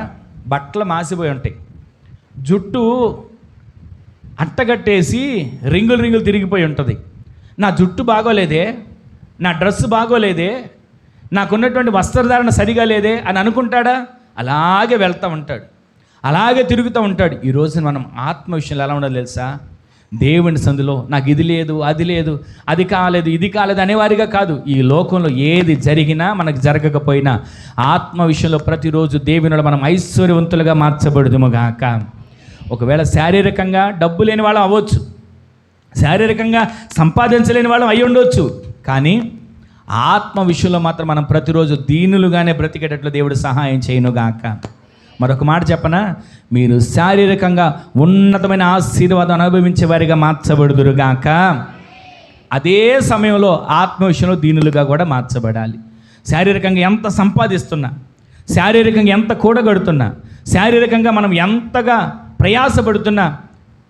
బట్టలు మాసిపోయి ఉంటాయి, జుట్టు అట్టగట్టేసి రింగులు రింగులు తిరిగిపోయి ఉంటుంది. నా జుట్టు బాగోలేదే, నా డ్రెస్సు బాగోలేదే, నాకున్నటువంటి వస్త్రధారణ సరిగా లేదే అని అనుకుంటాడా? అలాగే వెళ్తూ ఉంటాడు, అలాగే తిరుగుతూ ఉంటాడు. ఈరోజు మనం ఆత్మ విషయంలో ఎలా ఉండాలి తెలుసా? దేవుని సందులో నాకు ఇది లేదు, అది లేదు, అది కాలేదు, ఇది కాలేదు అనేవారిగా కాదు. ఈ లోకంలో ఏది జరిగినా మనకు జరగకపోయినా ఆత్మ విషయంలో ప్రతిరోజు దేవునిలో మనం ఐశ్వర్యవంతులుగా మార్చబడుదుము గాక. ఒకవేళ శారీరకంగా డబ్బు లేని వాళ్ళం అవ్వచ్చు, శారీరకంగా సంపాదించలేని వాళ్ళం అయి ఉండొచ్చు, కానీ ఆత్మ విషయంలో మాత్రం మనం ప్రతిరోజు దీనులుగానే బ్రతికేటట్లు దేవుడు సహాయం చేయనుగాక. మరొక మాట చెప్పనా? మీరు శారీరకంగా ఉన్నతమైన ఆశీర్వాదం అనుభవించే వారిగా మార్చబడుదురుగాక. అదే సమయంలో ఆత్మ విషయంలో దీనులుగా కూడా మార్చబడాలి. శారీరకంగా ఎంత సంపాదిస్తున్నా, శారీరకంగా ఎంత కూడగడుతున్నా, శారీరకంగా మనం ఎంతగా ప్రయాసపడుతున్నా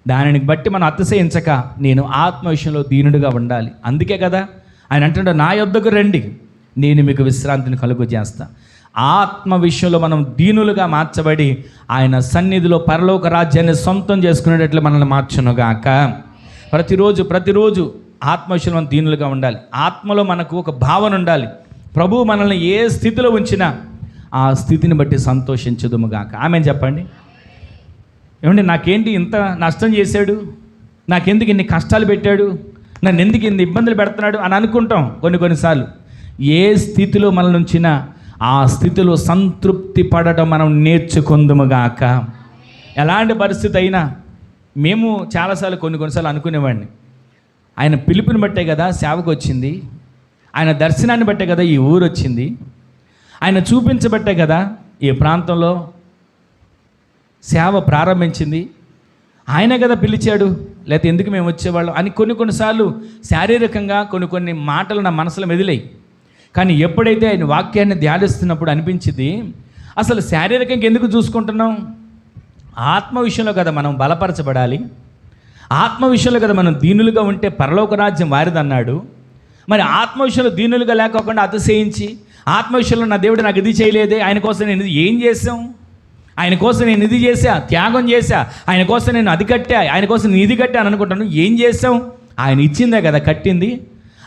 దానిని బట్టి మనం అతిశయించక నేను ఆత్మ విషయంలో దీనుడిగా ఉండాలి. అందుకే కదా ఆయన అంటుంటే, నా యొద్దకు రండి, నేను మీకు విశ్రాంతిని కలుగు చేస్తా. ఆత్మ విషయంలో మనం దీనులుగా మార్చబడి ఆయన సన్నిధిలో పరలోక రాజ్యాన్ని సొంతం చేసుకునేటట్లు మనల్ని మార్చునుగాక. ప్రతిరోజు ఆత్మ విషయంలో మనం దీనులుగా ఉండాలి. ఆత్మలో మనకు ఒక భావన ఉండాలి. ప్రభువు మనల్ని ఏ స్థితిలో ఉంచినా ఆ స్థితిని బట్టి సంతోషించుదుముగాక. ఆమె చెప్పండి. ఏమండి, నాకేంటి ఇంత నష్టం చేశాడు, నాకెందుకు ఇన్ని కష్టాలు పెట్టాడు, నన్ను ఎందుకు ఇన్ని ఇబ్బందులు పెడుతున్నాడు అని అనుకుంటాం కొన్నిసార్లు. ఏ స్థితిలో మనల్ని ఉంచినా ఆ స్థితిలో సంతృప్తి పడటం మనం నేర్చుకుందుముగాక. ఎలాంటి పరిస్థితి అయినా మేము చాలాసార్లు కొన్నిసార్లు అనుకునేవాడిని, ఆయన పిలుపుని బట్టే కదా సేవకు వచ్చింది, ఆయన దర్శనాన్ని బట్టే కదా ఈ ఊరు వచ్చింది, ఆయన చూపించబట్టే కదా ఈ ప్రాంతంలో సేవ ప్రారంభించింది, ఆయన కదా పిలిచాడు, లేకపోతే ఎందుకు మేము వచ్చేవాళ్ళం అని కొన్నిసార్లు శారీరకంగా కొన్ని మాటలు నా మనసులో మెదిలాయి. కానీ ఎప్పుడైతే ఆయన వాక్యాన్ని ధ్యానిస్తున్నప్పుడు అనిపించింది, అసలు శారీరకంగా ఎందుకు చూసుకుంటున్నాం? ఆత్మ విషయంలో కదా మనం బలపరచబడాలి, ఆత్మ విషయంలో కదా మనం దీనులుగా ఉంటే పరలోక రాజ్యం వారిదన్నాడు. మరి ఆత్మ విషయంలో దీనులుగా లేకోకుండా అతిశయించి, ఆత్మ విషయంలో నా దేవుడు నాకు ఇది చేయలేదే, ఆయన కోసం నేను ఇది ఏం చేసాం, ఆయన కోసం నేను ఇది చేశా, త్యాగం చేశా, ఆయన కోసం నేను అది కట్టా, ఆయన కోసం నేను ఇది కట్టా అని అనుకుంటాను. ఏం చేసాం? ఆయన ఇచ్చిందే కదా కట్టింది,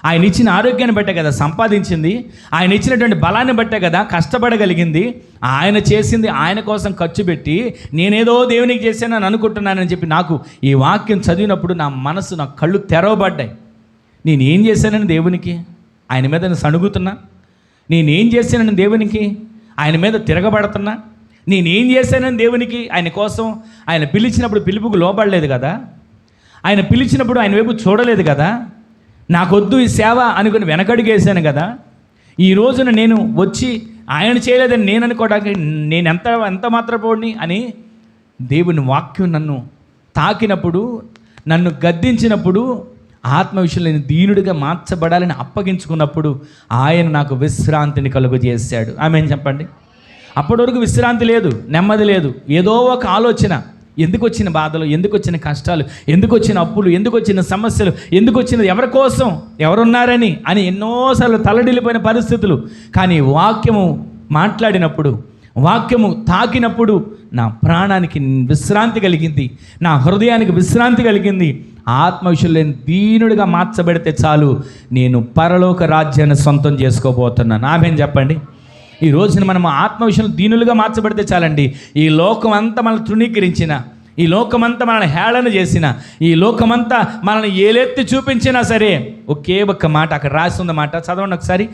ఆయన ఇచ్చిన ఆరోగ్యాన్ని బట్టే కదా సంపాదించింది, ఆయన ఇచ్చినటువంటి బలాన్ని బట్టే కదా కష్టపడగలిగింది, ఆయన చేసింది ఆయన కోసం ఖర్చు పెట్టి నేనేదో దేవునికి చేశానని అనుకుంటున్నానని చెప్పి నాకు ఈ వాక్యం చదివినప్పుడు నా మనసు, నా కళ్ళు తెరవబడ్డాయి. నేనేం చేశానని దేవునికి, ఆయన మీద నేను సణుగుతున్నా, నేనేం చేశానని దేవునికి ఆయన మీద తిరగబడుతున్నా, నేనేం చేశానని దేవునికి ఆయన కోసం ఆయన పిలిచినప్పుడు పిలుపుకు లోబడలేదు కదా, ఆయన పిలిచినప్పుడు ఆయన వైపు చూడలేదు కదా, నాకొద్దు ఈ సేవ అనుకుని వెనకడుగేశాను కదా, ఈ రోజున నేను వచ్చి ఆయన చేయలేదని నేను అనుకోవడానికి నేను ఎంత మాత్రపోడిని అని దేవుని వాక్యం నన్ను తాకినప్పుడు, నన్ను గద్దించినప్పుడు, ఆత్మ విషయంలో నేను దీనుడిగా మార్చబడాలని అప్పగించుకున్నప్పుడు ఆయన నాకు విశ్రాంతిని కలుగజేశాడు. ఆమేన్ చెప్పండి. అప్పటి వరకు విశ్రాంతి లేదు, నెమ్మది లేదు. ఏదో ఒక ఆలోచన, ఎందుకు వచ్చిన బాధలు, ఎందుకు వచ్చిన కష్టాలు, ఎందుకు వచ్చిన అప్పులు, ఎందుకు వచ్చిన సమస్యలు, ఎందుకు వచ్చినది, ఎవరి కోసం, ఎవరున్నారని అని ఎన్నోసార్లు తలడిల్లిపోయిన పరిస్థితులు. కానీ వాక్యము మాట్లాడినప్పుడు, వాక్యము తాకినప్పుడు నా ప్రాణానికి విశ్రాంతి కలిగింది, నా హృదయానికి విశ్రాంతి కలిగింది. ఆత్మ విషయంలో నేను దీనుడిగా మార్చబడితే చాలు, నేను పరలోక రాజ్యాన్ని సొంతం చేసుకోబోతున్నాను. ఆమేన్ చెప్పండి. ఈ రోజున మనం ఆత్మ విషయంలో దీనులుగా మార్చబడితే చాలండి. ఈ లోకం అంతా మనల్ని తృణీకరించిన, ఈ లోకమంతా మనల్ని హేళన చేసిన, ఈ లోకమంతా మనల్ని ఏలెత్తి చూపించినా సరే, ఒకే ఒక్క మాట అక్కడ రాసి ఉన్న మాట చదవండి ఒకసారి.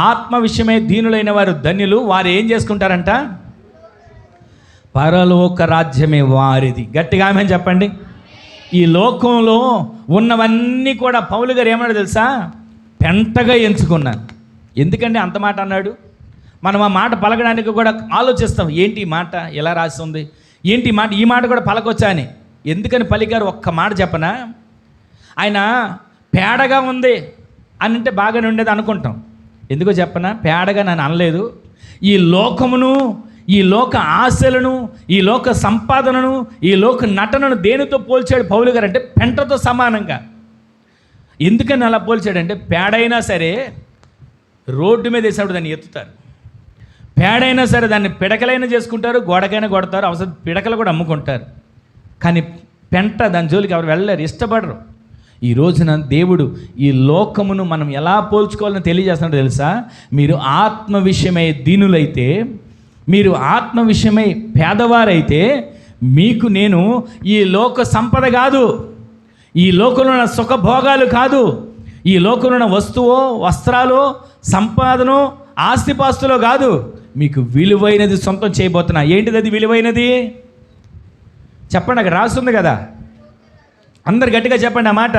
ఆత్మ విషయమే దీనులైన వారు ధన్యులు, వారు ఏం చేసుకుంటారంట? పరలోక రాజ్యమే వారిది. గట్టిగా ఆమేన్ చెప్పండి. ఈ లోకంలో ఉన్నవన్నీ కూడా పౌలు గారు ఏమన్నాడు తెలుసా? పెంటగా ఎంచుకున్నాను. ఎందుకంటే అంత మాట అన్నాడు? మనం ఆ మాట పలకడానికి కూడా ఆలోచిస్తాం, ఏంటి ఈ మాట ఎలా రాసి ఉంది, ఏంటి మాట, ఈ మాట కూడా పలకొచ్చా అని. ఎందుకని పలికారు ఒక్క మాట చెప్పనా? ఆయన పేడగా ఉంది అని అంటే బాగానే ఉండేది అనుకుంటాం. ఎందుకో చెప్పనా? పేడగా నన్ను అనలేదు. ఈ లోకమును, ఈ లోక ఆశలను, ఈ లోక సంపాదనను, ఈ లోక నటనను దేనితో పోల్చాడు పౌలు గారు అంటే పెంటతో సమానంగా. ఎందుకని అలా పోల్చాడంటే, పేడైనా సరే రోడ్డు మీద వేసినప్పుడు దాన్ని ఎత్తుతారు, పేడైనా సరే దాన్ని పిడకలైనా చేసుకుంటారు, గోడకైనా కొడతారు, అవసరం పిడకలు కూడా అమ్ముకుంటారు. కానీ పెంట దాని జోలికి ఎవరు వెళ్ళలేరు, ఇష్టపడరు. ఈ రోజున దేవుడు ఈ లోకమును మనం ఎలా పోల్చుకోవాలని తెలియజేస్తున్నాడు తెలుసా? మీరు ఆత్మ విషయమై దీనులైతే, మీరు ఆత్మ విషయమై పేదవారైతే, మీకు నేను ఈ లోక సంపద కాదు, ఈ లోకంలో ఉన్న సుఖభోగాలు కాదు, ఈ లోకంలో ఉన్న వస్తువో, వస్త్రాలు, సంపాదనో, ఆస్తిపాస్తులో కాదు, మీకు విలువైనది సొంతం చేయబోతున్నా. ఏంటిది అది విలువైనది? చెప్పండి, అక్కడ రాస్తుంది కదా. అందరు గట్టిగా చెప్పండి ఆ మాట.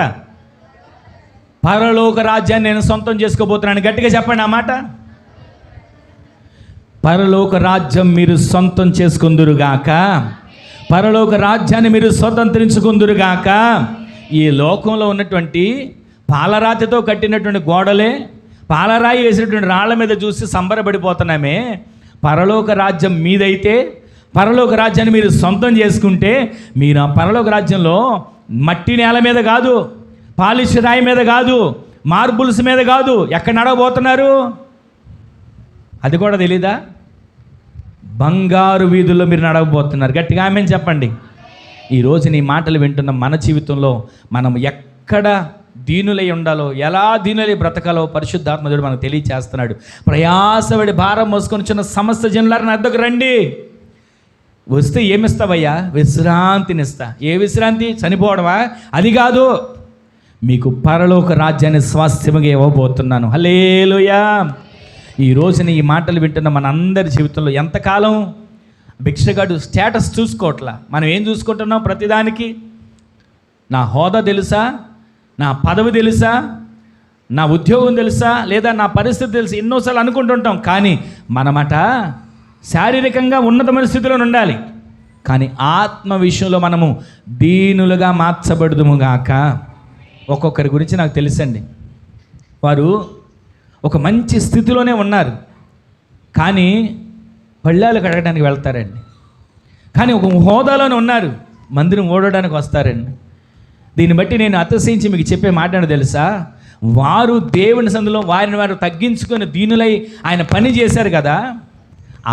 పరలోక రాజ్యాన్ని నేను సొంతం చేసుకోబోతున్నాను. గట్టిగా చెప్పండి ఆ మాట. పరలోక రాజ్యం మీరు సొంతం చేసుకుందురుగాక, పరలోక రాజ్యాన్ని మీరు స్వతంత్రించుకుందురుగాక. ఈ లోకంలో ఉన్నటువంటి పాలరాతితో కట్టినటువంటి గోడలే, పాలరాయి వేసినటువంటి రాళ్ల మీద చూసి సంబరపడిపోతున్నామే. పరలోక రాజ్యం మీదైతే, పరలోక రాజ్యాన్ని మీరు సొంతం చేసుకుంటే, మీరు ఆ పరలోక రాజ్యంలో మట్టి నేల మీద కాదు, పాలిష్ రాయి మీద కాదు, మార్బుల్స్ మీద కాదు, ఎక్కడ నడవబోతున్నారు? అది కూడా తెలీదా? బంగారు వీధుల్లో మీరు నడవబోతున్నారు. గట్టిగా ఆమేన్ చెప్పండి. ఈరోజు నీ మాటలు వింటున్న మన జీవితంలో మనం ఎక్కడ దీనులై ఉండాలో, ఎలా దీనులై బ్రతకాలో పరిశుద్ధాత్మదేవుడు మనకు తెలియచేస్తున్నాడు. ప్రయాసపడి భారం మోసుకొని చిన్న సమస్త జనులారా నా వద్దకు రండి. వస్తే ఏమిస్తావయ్యా? విశ్రాంతినిస్తా. ఏ విశ్రాంతి? చనిపోవడమా? అది కాదు, మీకు పరలోక రాజ్యాన్ని స్వాస్థ్యముగా ఇవ్వబోతున్నాను. హల్లెలూయా. ఈ రోజున ఈ మాటలు వింటున్న మన అందరి జీవితంలో ఎంతకాలం భిక్షగాడు స్టేటస్ చూసుకోవట్లా. మనం ఏం చూసుకుంటున్నాం? ప్రతిదానికి నా హోదా తెలుసా, నా పదవి తెలుసా, నా ఉద్యోగం తెలుసా, లేదా నా పరిస్థితి తెలుసు, ఎన్నోసార్లు అనుకుంటుంటాం. కానీ మనమట శారీరకంగా ఉన్నతమైన స్థితిలో ఉండాలి, కానీ ఆత్మ విషయంలో మనము దీనులుగా మార్చబడుదుముగాక. ఒక్కొక్కరి గురించి నాకు తెలుసండి. వారు ఒక మంచి స్థితిలోనే ఉన్నారు, కానీ పళ్ళాలు కడగడానికి వెళ్తారండి. కానీ ఒక హోదాలోనే ఉన్నారు, మందిరం ఓడడానికి వస్తారండి. దీన్ని బట్టి నేను అతిశయించి మీకు చెప్పే మాట తెలుసా? వారు దేవుని సందులో వారిని వారు తగ్గించుకొని దీనులై ఆయన పని చేశారు కదా,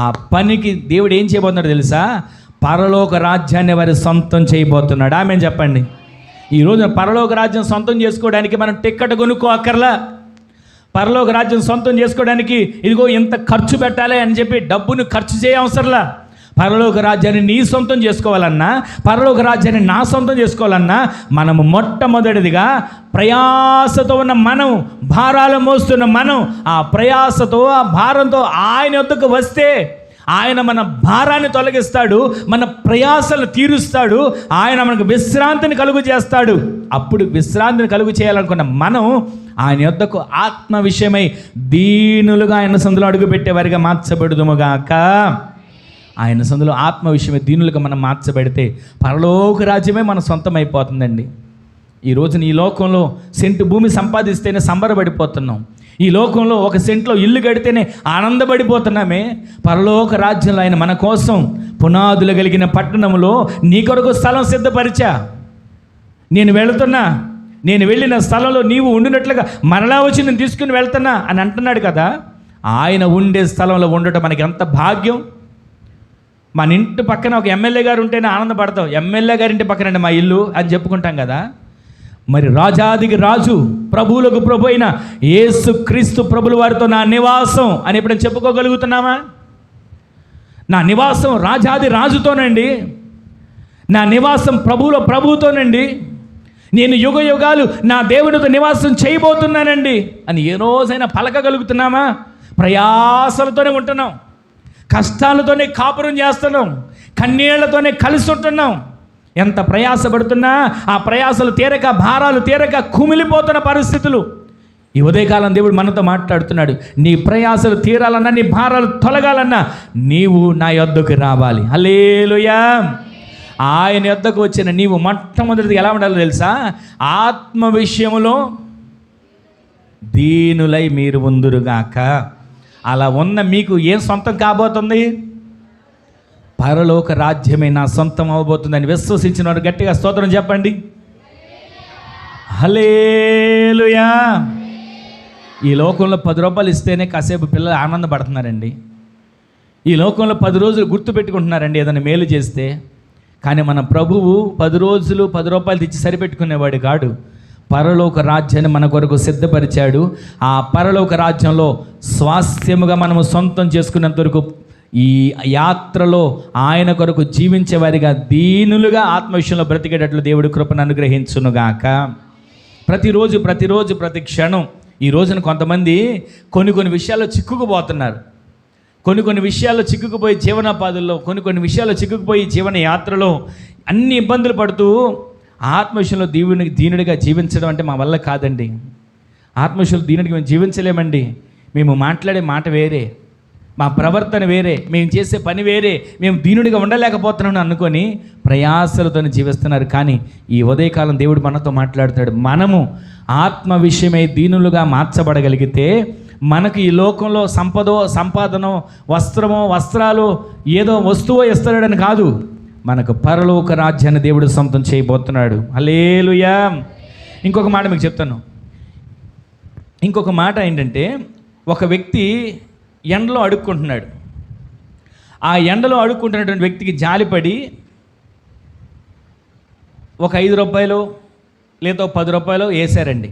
ఆ పనికి దేవుడు ఏం చేయబోతున్నాడు తెలుసా? పరలోక రాజ్యాన్ని వారు సొంతం చేయబోతున్నాడు. ఆమేన్ చెప్పండి. ఈరోజు పరలోక రాజ్యం సొంతం చేసుకోవడానికి మనం టిక్కెట్ కొనుక్కోక్కర్లా. పరలోక రాజ్యం సొంతం చేసుకోవడానికి ఇదిగో ఇంత ఖర్చు పెట్టాలి అని చెప్పి డబ్బును ఖర్చు చేయవసరంలా. పరలోక రాజ్యాన్ని నీ సొంతం చేసుకోవాలన్నా, పరలోక రాజ్యాన్ని నా సొంతం చేసుకోవాలన్నా, మనము మొట్టమొదటిదిగా ప్రయాసతో ఉన్న మనం, భారాలు మోస్తున్న మనం, ఆ ప్రయాసతో, ఆ భారంతో ఆయన వద్దకు వస్తే, ఆయన మన భారాన్ని తొలగిస్తాడు, మన ప్రయాసలు తీరుస్తాడు, ఆయన మనకు విశ్రాంతిని కలుగు చేస్తాడు. అప్పుడు విశ్రాంతిని కలుగు చేయాలనుకున్న మనం ఆయన యొద్దకు ఆత్మ విషయమై దీనులుగా ఆయన సందులో అడుగుపెట్టేవారిగా మార్చబడుదుముగాక. ఆయన సందులో ఆత్మ విషయమై దీనులుగా మనం మార్చబడితే పరలోక రాజ్యమే మన సొంతం అయిపోతుందండి. ఈ రోజున ఈ లోకంలో సెంటు భూమి సంపాదిస్తేనే సంబరపడిపోతున్నాం. ఈ లోకంలో ఒక సెంట్లో ఇల్లు కడితేనే ఆనందపడిపోతున్నామే. పరలోక రాజ్యంలో ఆయన మన కోసం పునాదులు కలిగిన పట్టణంలో నీ కొరకు స్థలం సిద్ధపరిచా. నేను వెళ్ళిన స్థలంలో నీవు ఉండినట్లుగా మరలా వచ్చి నేను తీసుకుని వెళ్తున్నా అని అంటున్నాడు కదా. ఆయన ఉండే స్థలంలో ఉండటం మనకి ఎంత భాగ్యం. మన ఇంటి పక్కన ఒక ఎమ్మెల్యే గారు ఉంటేనే ఆనందపడతాం. ఎమ్మెల్యే గారి ఇంటి పక్కనండి మా ఇల్లు అని చెప్పుకుంటాం కదా. మరి రాజాదికి రాజు, ప్రభువులకు ప్రభు అయిన యేసు క్రీస్తు ప్రభుల వారితో నా నివాసం అని ఎప్పుడైనా చెప్పుకోగలుగుతున్నామా? నా నివాసం రాజాది రాజుతోనండి, నా నివాసం ప్రభువుతోనండి, నేను యుగ యుగాలు నా దేవునితో నివాసం చేయబోతున్నానండి అని ఏ రోజైనా పలకగలుగుతున్నామా? ప్రయాసలతోనే ఉంటున్నాం, కష్టాలతోనే కాపురం చేస్తున్నాం, కన్నీళ్లతోనే కలిసి ఉంటున్నాం. ఎంత ప్రయాసపడుతున్నా ఆ ప్రయాసలు తీరక, భారాలు తీరక కుమిలిపోతున్న పరిస్థితులు. ఈ ఉదయకాలం దేవుడు మనతో మాట్లాడుతున్నాడు. నీ ప్రయాసలు తీరాలన్నా, నీ భారాలు తొలగాలన్నా నీవు నా యొద్దకు రావాలి. హల్లెలూయా. ఆయన యొద్దకు వచ్చిన నీవు మొట్టమొదటిది ఎలా ఉండాలో తెలుసా? ఆత్మ విషయంలో దీనులై మీరు ఉందురుగాక. అలా ఉన్న మీకు ఏం సొంతం కాబోతుంది? పరలోక రాజ్యమే నా సొంతం అవబోతుందని విశ్వసించిన వారు గట్టిగా స్తోత్రం చెప్పండి. హల్లెలూయా. ఈ లోకంలో 10 రూపాయలు ఇస్తేనే కాసేపు పిల్లలు ఆనందపడుతున్నారండి. ఈ లోకంలో 10 రోజులు గుర్తు పెట్టుకుంటున్నారండి ఏదైనా మేలు చేస్తే. కానీ మన ప్రభువు 10 రోజులు 10 రూపాయలు తెచ్చి సరిపెట్టుకునేవాడు కాడు. పరలోక రాజ్యాన్ని మన కొరకు సిద్ధపరిచాడు. ఆ పరలోక రాజ్యంలో స్వాస్థ్యముగా మనము సొంతం చేసుకునేంత వరకు ఈ యాత్రలో ఆయన కొరకు జీవించేవారిగా దీనులుగా ఆత్మ విషయంలో బ్రతికేటట్లు దేవుడి కృపను అనుగ్రహించునుగాక. ప్రతిరోజు ప్రతి క్షణం. ఈ రోజున కొంతమంది కొన్ని విషయాల్లో చిక్కుకుపోతున్నారు. కొన్ని విషయాల్లో చిక్కుకుపోయి జీవనోపాధుల్లో, కొన్ని విషయాల్లో చిక్కుకుపోయి జీవన యాత్రలో అన్ని ఇబ్బందులు పడుతూ ఆత్మ విషయంలో దీనుడిగా జీవించడం అంటే మా వల్ల కాదండి. ఆత్మ విషయంలో దీనుడిగా మేము జీవించలేమండి. మేము మాట్లాడే మాట వేరే, మా ప్రవర్తన వేరే, మేము చేసే పని వేరే, మేము దీనుడిగా ఉండలేకపోతున్నామని అనుకొని ప్రయాసలతో జీవిస్తున్నారు. కానీ ఈ ఉదయకాలం దేవుడు మనతో మాట్లాడుతాడు. మనము ఆత్మ విషయమై దీనులుగా మార్చబడగలిగితే మనకు ఈ లోకంలో సంపాదనో వస్త్రాలు ఏదో వస్తువో ఇస్తాడని కాదు, మనకు పరలోక రాజ్యాన్ని దేవుడు సొంతం చేయబోతున్నాడు. హల్లెలూయా. ఇంకొక మాట మీకు చెప్తాను. ఇంకొక మాట ఏంటంటే, ఒక వ్యక్తి ఎండలో అడుక్కుంటున్నాడు. ఆ ఎండలో అడుక్కుంటున్నటువంటి వ్యక్తికి జాలిపడి ఒక 5 రూపాయలు లేదా 10 రూపాయలు వేసారండి.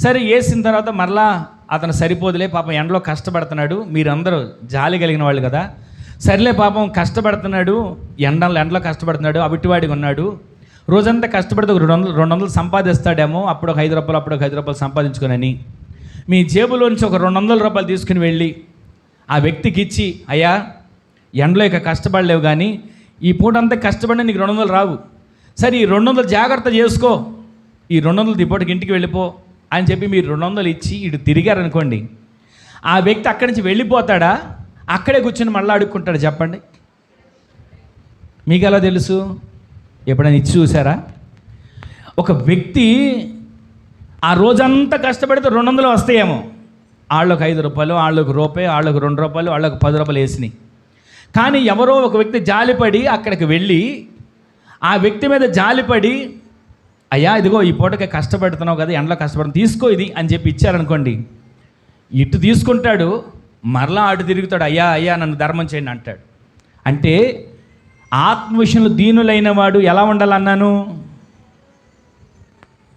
సరే, వేసిన తర్వాత మరలా అతను సరిపోదులే పాపం, ఎండలో కష్టపడుతున్నాడు, మీరందరూ జాలి కలిగిన వాళ్ళు కదా, సరిలే పాపం కష్టపడుతున్నాడు, ఎండలో కష్టపడుతున్నాడు, అవిటివాడిగా ఉన్నాడు, రోజంతా కష్టపడితే ఒక 200 సంపాదిస్తాడేమో, అప్పుడు ఒక 5 రూపాయలు అప్పుడు ఒక 5 రూపాయలు సంపాదించుకోనని మీ జేబులోంచి ఒక 200 రూపాయలు తీసుకుని వెళ్ళి ఆ వ్యక్తికి ఇచ్చి, అయ్యా ఎండలో ఇక కష్టపడలేవు కానీ ఈ పూటంతా కష్టపడినా నీకు 200 రావు, సరే ఈ 200 జాగ్రత్త చేసుకో, ఈ 200 ఇప్పటికి ఇంటికి వెళ్ళిపో అని చెప్పి మీరు 200 ఇచ్చి ఇటు తిరిగారనుకోండి, ఆ వ్యక్తి అక్కడి నుంచి వెళ్ళిపోతాడా, అక్కడే కూర్చొని మళ్ళీ అడుక్కుంటాడు? చెప్పండి. మీకు ఎలా తెలుసు? ఎప్పుడైనా ఇచ్చి చూసారా? ఒక వ్యక్తి ఆ రోజంతా కష్టపడితే 200 వస్తాయేమో, వాళ్ళకు 5 రూపాయలు, వాళ్ళకు రూపాయి, వాళ్ళకు 2 రూపాయలు, వాళ్ళకు 10 రూపాయలు వేసినాయి. కానీ ఎవరో ఒక వ్యక్తి జాలిపడి అక్కడికి వెళ్ళి ఆ వ్యక్తి మీద జాలిపడి, అయ్యా ఇదిగో ఈ పూటకి కష్టపడుతున్నావు కదా, ఎండలో కష్టపడుతున్నావు, తీసుకో ఇది అని చెప్పి ఇచ్చారనుకోండి, ఇటు తీసుకుంటాడు, మరలా అటు తిరుగుతాడు, అయ్యా అయ్యా నన్ను ధర్మం చేయండి అంటాడు. అంటే ఆత్మ విషయంలో దీనులైన వాడు ఎలా ఉండాలన్నాను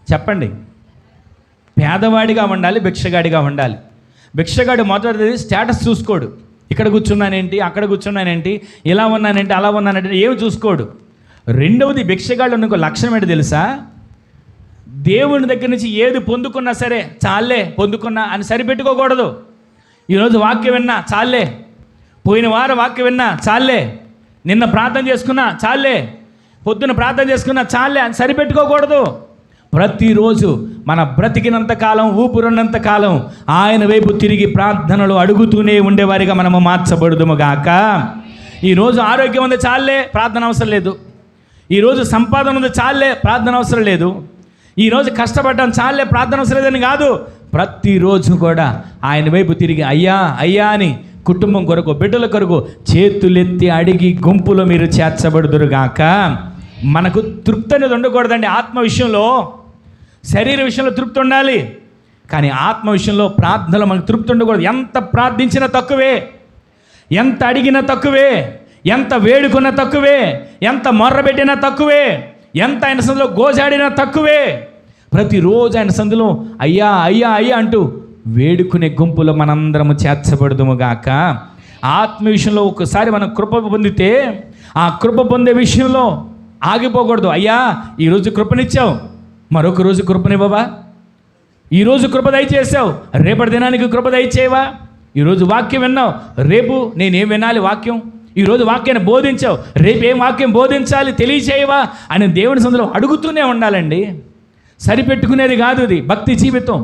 చెప్పండి? పేదవాడిగా ఉండాలి, భిక్షగాడిగా ఉండాలి. భిక్షగాడు మొదటిది స్టేటస్ చూసుకోడు, ఇక్కడ కూర్చున్నానేంటి, అక్కడ కూర్చున్నానేంటి, ఇలా ఉన్నానేంటి, అలా ఉన్నానంటే ఏమి చూసుకోడు. రెండవది, భిక్షగాడు ఉన్న లక్షణం ఏంటి తెలుసా? దేవుని దగ్గర నుంచి ఏది పొందుకున్నా సరే చాలే పొందుకున్నా అని సరిపెట్టుకోకూడదు. ఈరోజు వాక్యం విన్నా చాలే, పోయిన వారం వాక్యం విన్నా చాలే, నిన్న ప్రార్థన చేసుకున్నా చాలే, పొద్దున ప్రార్థన చేసుకున్నా చాలే అని సరిపెట్టుకోకూడదు. ప్రతిరోజు మన బ్రతికినంత కాలం, ఊపిరున్నంత కాలం ఆయన వైపు తిరిగి ప్రార్థనలు అడుగుతూనే ఉండేవారిగా మనము మార్చబడుదుము గాక. ఈరోజు ఆరోగ్యం ఉంది చాలే, ప్రార్థన అవసరం లేదు. ఈరోజు సంపాదన ఉంది చాలే, ప్రార్థన అవసరం లేదు. ఈరోజు కష్టపడడం చాలే, ప్రార్థన అవసరం లేదని కాదు. ప్రతిరోజు కూడా ఆయన వైపు తిరిగి అయ్యా అయ్యా అని కుటుంబం కొరకు, బిడ్డల కొరకు చేతులెత్తి అడిగి గుంపులో మీరు చేర్చబడుదురుగాక. మనకు తృప్తి అనేది ఉండకూడదండి. ఆత్మ విషయంలో, శరీర విషయంలో తృప్తి ఉండాలి, కానీ ఆత్మ విషయంలో ప్రార్థనలో మనకు తృప్తి ఉండకూడదు. ఎంత ప్రార్థించినా తక్కువే, ఎంత అడిగినా తక్కువే, ఎంత వేడుకున్నా తక్కువే, ఎంత మొర్రబెట్టినా తక్కువే, ఎంత ఆయన సందులో గోజాడినా తక్కువే. ప్రతిరోజు ఆయన సందులో అయ్యా అయ్యా అయ్యా అంటూ వేడుకునే గుంపులో మనందరము చేర్చబడుదుముగాక. ఆత్మ విషయంలో ఒకసారి మనం కృప పొందితే ఆ కృప పొందే విషయంలో ఆగిపోకూడదు. అయ్యా ఈరోజు కృపనిచ్చావు, మరొక రోజు కృపనివ్వవా? ఈరోజు కృప దయచేసావు, రేపటి దినానికి కృప దయచేయవా? ఈరోజు వాక్యం విన్నావు, రేపు నేనేం వినాలి వాక్యం? ఈరోజు వాక్యాన్ని బోధించావు, రేపు ఏం వాక్యం బోధించాలి తెలియచేయవా అని దేవుని సందులో అడుగుతూనే ఉండాలండి. సరిపెట్టుకునేది కాదు ఇది భక్తి జీవితం.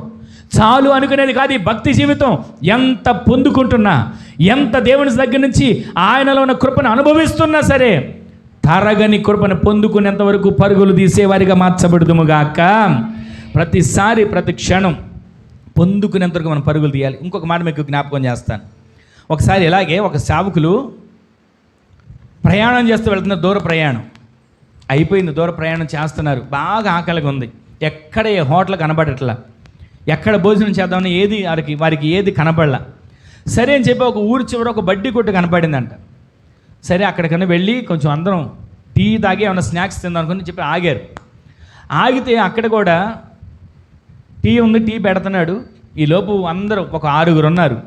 చాలు అనుకునేది కాదు ఈ భక్తి జీవితం. ఎంత పొందుకుంటున్నా, ఎంత దేవుని దగ్గర నుంచి ఆయనలో ఉన్న కృపను అనుభవిస్తున్నా సరే తరగని కృపను పొందుకునేంత వరకు పరుగులు తీసేవారిగా మార్చబడుదుముగాక. ప్రతిసారి ప్రతి క్షణం పొందుకునేంత వరకు మనం పరుగులు తీయాలి. ఇంకొక మాట మీకు జ్ఞాపకం చేస్తాను. ఒకసారి ఇలాగే ఒక సేవకులు ప్రయాణం చేస్తూ వెళ్తున్నారు. దూర ప్రయాణం అయిపోయింది, దూర ప్రయాణం చేస్తున్నారు. బాగా ఆకలిగా ఉంది, ఎక్కడ ఏ హోటల్ కనబడట్లా, ఎక్కడ భోజనం చేద్దామని వారికి ఏది కనపడలా. సరే అని చెప్పి ఒక ఊరి చివర ఒక బడ్డీ కొట్టు కనపడిందంట. సరే అక్కడికన్నా వెళ్ళి కొంచెం అందరం టీ తాగి ఏమైనా స్నాక్స్ తిందాం అనుకుని చెప్పి ఆగారు. ఆగితే అక్కడ కూడా టీ ఉంది, టీ పెడుతున్నాడు. ఈలోపు అందరూ ఒక 6 ఉన్నారు.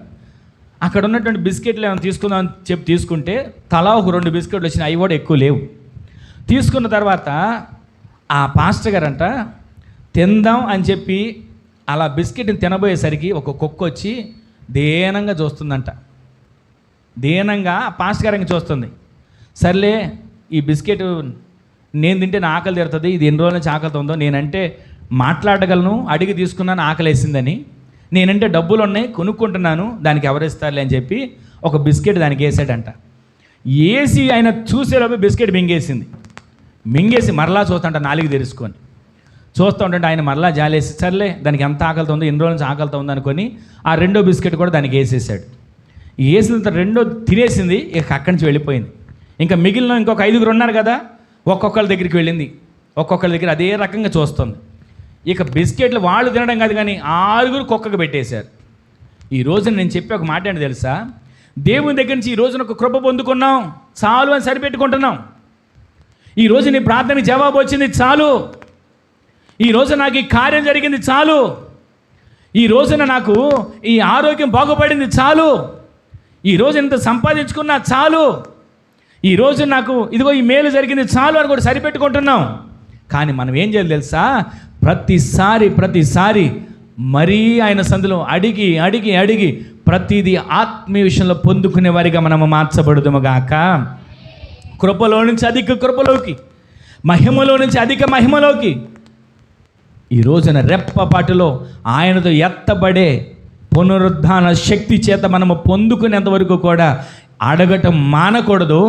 అక్కడ ఉన్నటువంటి బిస్కెట్లు ఏమైనా తీసుకుందామని చెప్పి తీసుకుంటే తలా ఒక 2 బిస్కెట్లు వచ్చినాయి. అవి కూడా ఎక్కువ లేవు. తీసుకున్న తర్వాత ఆ పాస్టర్ గారంట తిందాం అని చెప్పి అలా బిస్కెట్ని తినబోయేసరికి ఒక కుక్క వచ్చి దీనంగా చూస్తుందంట. దీనంగా పాస్టర్ గారికి చూస్తుంది. సర్లే ఈ బిస్కెట్ నేను తింటే నా ఆకలి తీరుతుంది, ఇది ఎన్ని రోజుల నుంచి ఆకలితో ఉందో, నేనంటే మాట్లాడగలను, అడిగి తీసుకున్నాను ఆకలేసిందని, నేనంటే డబ్బులు ఉన్నాయి కొనుక్కుంటున్నాను, దానికి ఎవరిస్తారులే అని చెప్పి ఒక బిస్కెట్ దానికి వేసాడంట. వేసి ఆయన చూసేలోపు బిస్కెట్ మింగేసి మరలా చూస్తుంట నాలుగు తెరుచుకొని చూస్తూ ఉంటుంటే ఆయన మరలా జాలేసి సర్లే దానికి ఎంత ఆకలితో ఉందో, ఎన్ని రోజుల నుంచి ఆకలితో ఉందో అనుకొని ఆ 2వ బిస్కెట్ కూడా దానికి వేసేసాడు. వేసిన రెండో తినేసింది, ఇక అక్కడి నుంచి వెళ్ళిపోయింది. ఇంకా మిగిలిన ఇంకొక 5 ఉన్నారు కదా, ఒక్కొక్కరి దగ్గరికి వెళ్ళింది, ఒక్కొక్కరి దగ్గర అదే రకంగా చూస్తుంది. ఇక బిస్కెట్లు వాళ్ళు తినడం కాదు కానీ 6 కుక్కకు పెట్టేశారు. ఈ రోజున నేను చెప్పే ఒక మాట ఏంటి తెలుసా? దేవుని దగ్గర నుంచి ఈ రోజున ఒక కృప పొందుకున్నాం, చాలు అని సరిపెట్టుకుంటున్నాం. ఈ రోజు నీ ప్రార్థనకి జవాబు వచ్చింది, చాలు. ఈ రోజు నాకు ఈ కార్యం జరిగింది, చాలు. ఈ రోజున నాకు ఈ ఆరోగ్యం బాగుపడింది, చాలు. ఈ రోజు ఇంత సంపాదించుకున్నా చాలు. ఈ రోజు నాకు ఇదిగో ఈ మేలు జరిగింది, చాలు అని కూడా సరిపెట్టుకుంటున్నాం. కానీ మనం ఏం చేయాలి తెలుసా? ప్రతిసారి మరీ ఆయన సందులో అడిగి ప్రతిదీ ఆత్మీయ విషయంలో పొందుకునే వారిగా మనము మార్చబడుదుముగాక. కృపలో నుంచి అధిక కృపలోకి, మహిమలో నుంచి అధిక మహిమలోకి ఈ రోజున రెప్పపాటులో ఆయనతో ఎత్తబడే పునరుద్ధాన శక్తి చేత మనము పొందుకునేంత వరకు కూడా అడగటం మానకూడదు,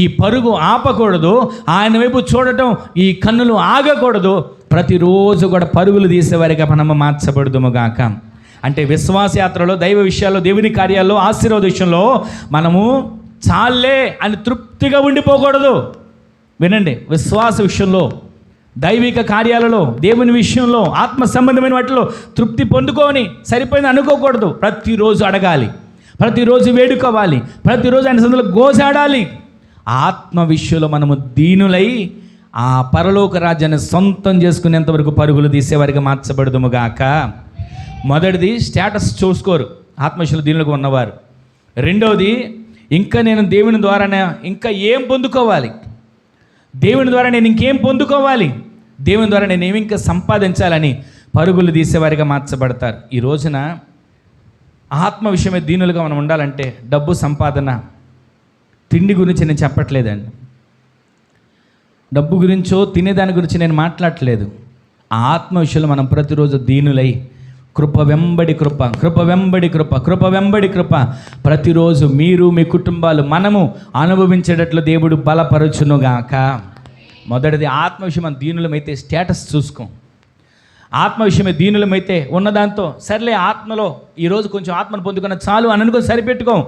ఈ పరుగు ఆపకూడదు, ఆయన వైపు చూడటం ఈ కన్నులు ఆగకూడదు. ప్రతిరోజు కూడా పరుగులు తీసేవారిగా మనము మార్చబడుదుముగాక. అంటే విశ్వాసయాత్రలో, దైవ విషయాల్లో, దేవుని కార్యాల్లో, ఆశీర్వాద విషయంలో మనము చాలే అని తృప్తిగా ఉండిపోకూడదు. వినండి, విశ్వాస విషయంలో, దైవిక కార్యాలలో, దేవుని విషయంలో, ఆత్మ సంబంధమైన వాటిలో తృప్తి పొందుకొని సరిపోయింది అనుకోకూడదు. ప్రతిరోజు అడగాలి, ప్రతిరోజు వేడుకోవాలి, ప్రతిరోజు ఆయన సందులో గోజాడాలి. ఆత్మ విషయంలో మనము దీనులై ఆ పరలోక రాజ్యాన్ని సొంతం చేసుకునేంత వరకు పరుగులు తీసేవారిగా మార్చబడుదుముగాక. మొదటిది స్టేటస్ చూసుకోరు ఆత్మవిషయంలో దీనులుగా ఉన్నవారు. రెండవది, ఇంకా నేను దేవుని ద్వారానే ఇంకా ఏం పొందుకోవాలి, దేవుని ద్వారా నేను ఇంకేం పొందుకోవాలి, దేవుని ద్వారా నేను ఏమి ఇంకా సంపాదించాలని పరుగులు తీసేవారిగా మార్చబడతారు. ఈ రోజున ఆత్మ విషయమే దీనులుగా మనం ఉండాలంటే డబ్బు సంపాదన, తిండి గురించి నేను చెప్పట్లేదండి, డబ్బు గురించో తినేదాని గురించి నేను మాట్లాడట్లేదు. ఆత్మ విషయంలో మనం ప్రతిరోజు దీనులై కృప వెంబడి కృప, కృప వెంబడి కృప, కృప వెంబడి కృప ప్రతిరోజు మీరు మీ కుటుంబాలు మనము అనుభవించేటట్లు దేవుడు బలపరచునుగాక. మొదటిది ఆత్మ విషయం మనం దీనులమైతే స్టేటస్ చూసుకోం. ఆత్మ విషయమే దీనులమైతే ఉన్నదాంతో సర్లే ఆత్మలో ఈరోజు కొంచెం ఆత్మను పొందుకున్న చాలు అని అనుకో, సరిపెట్టుకోం.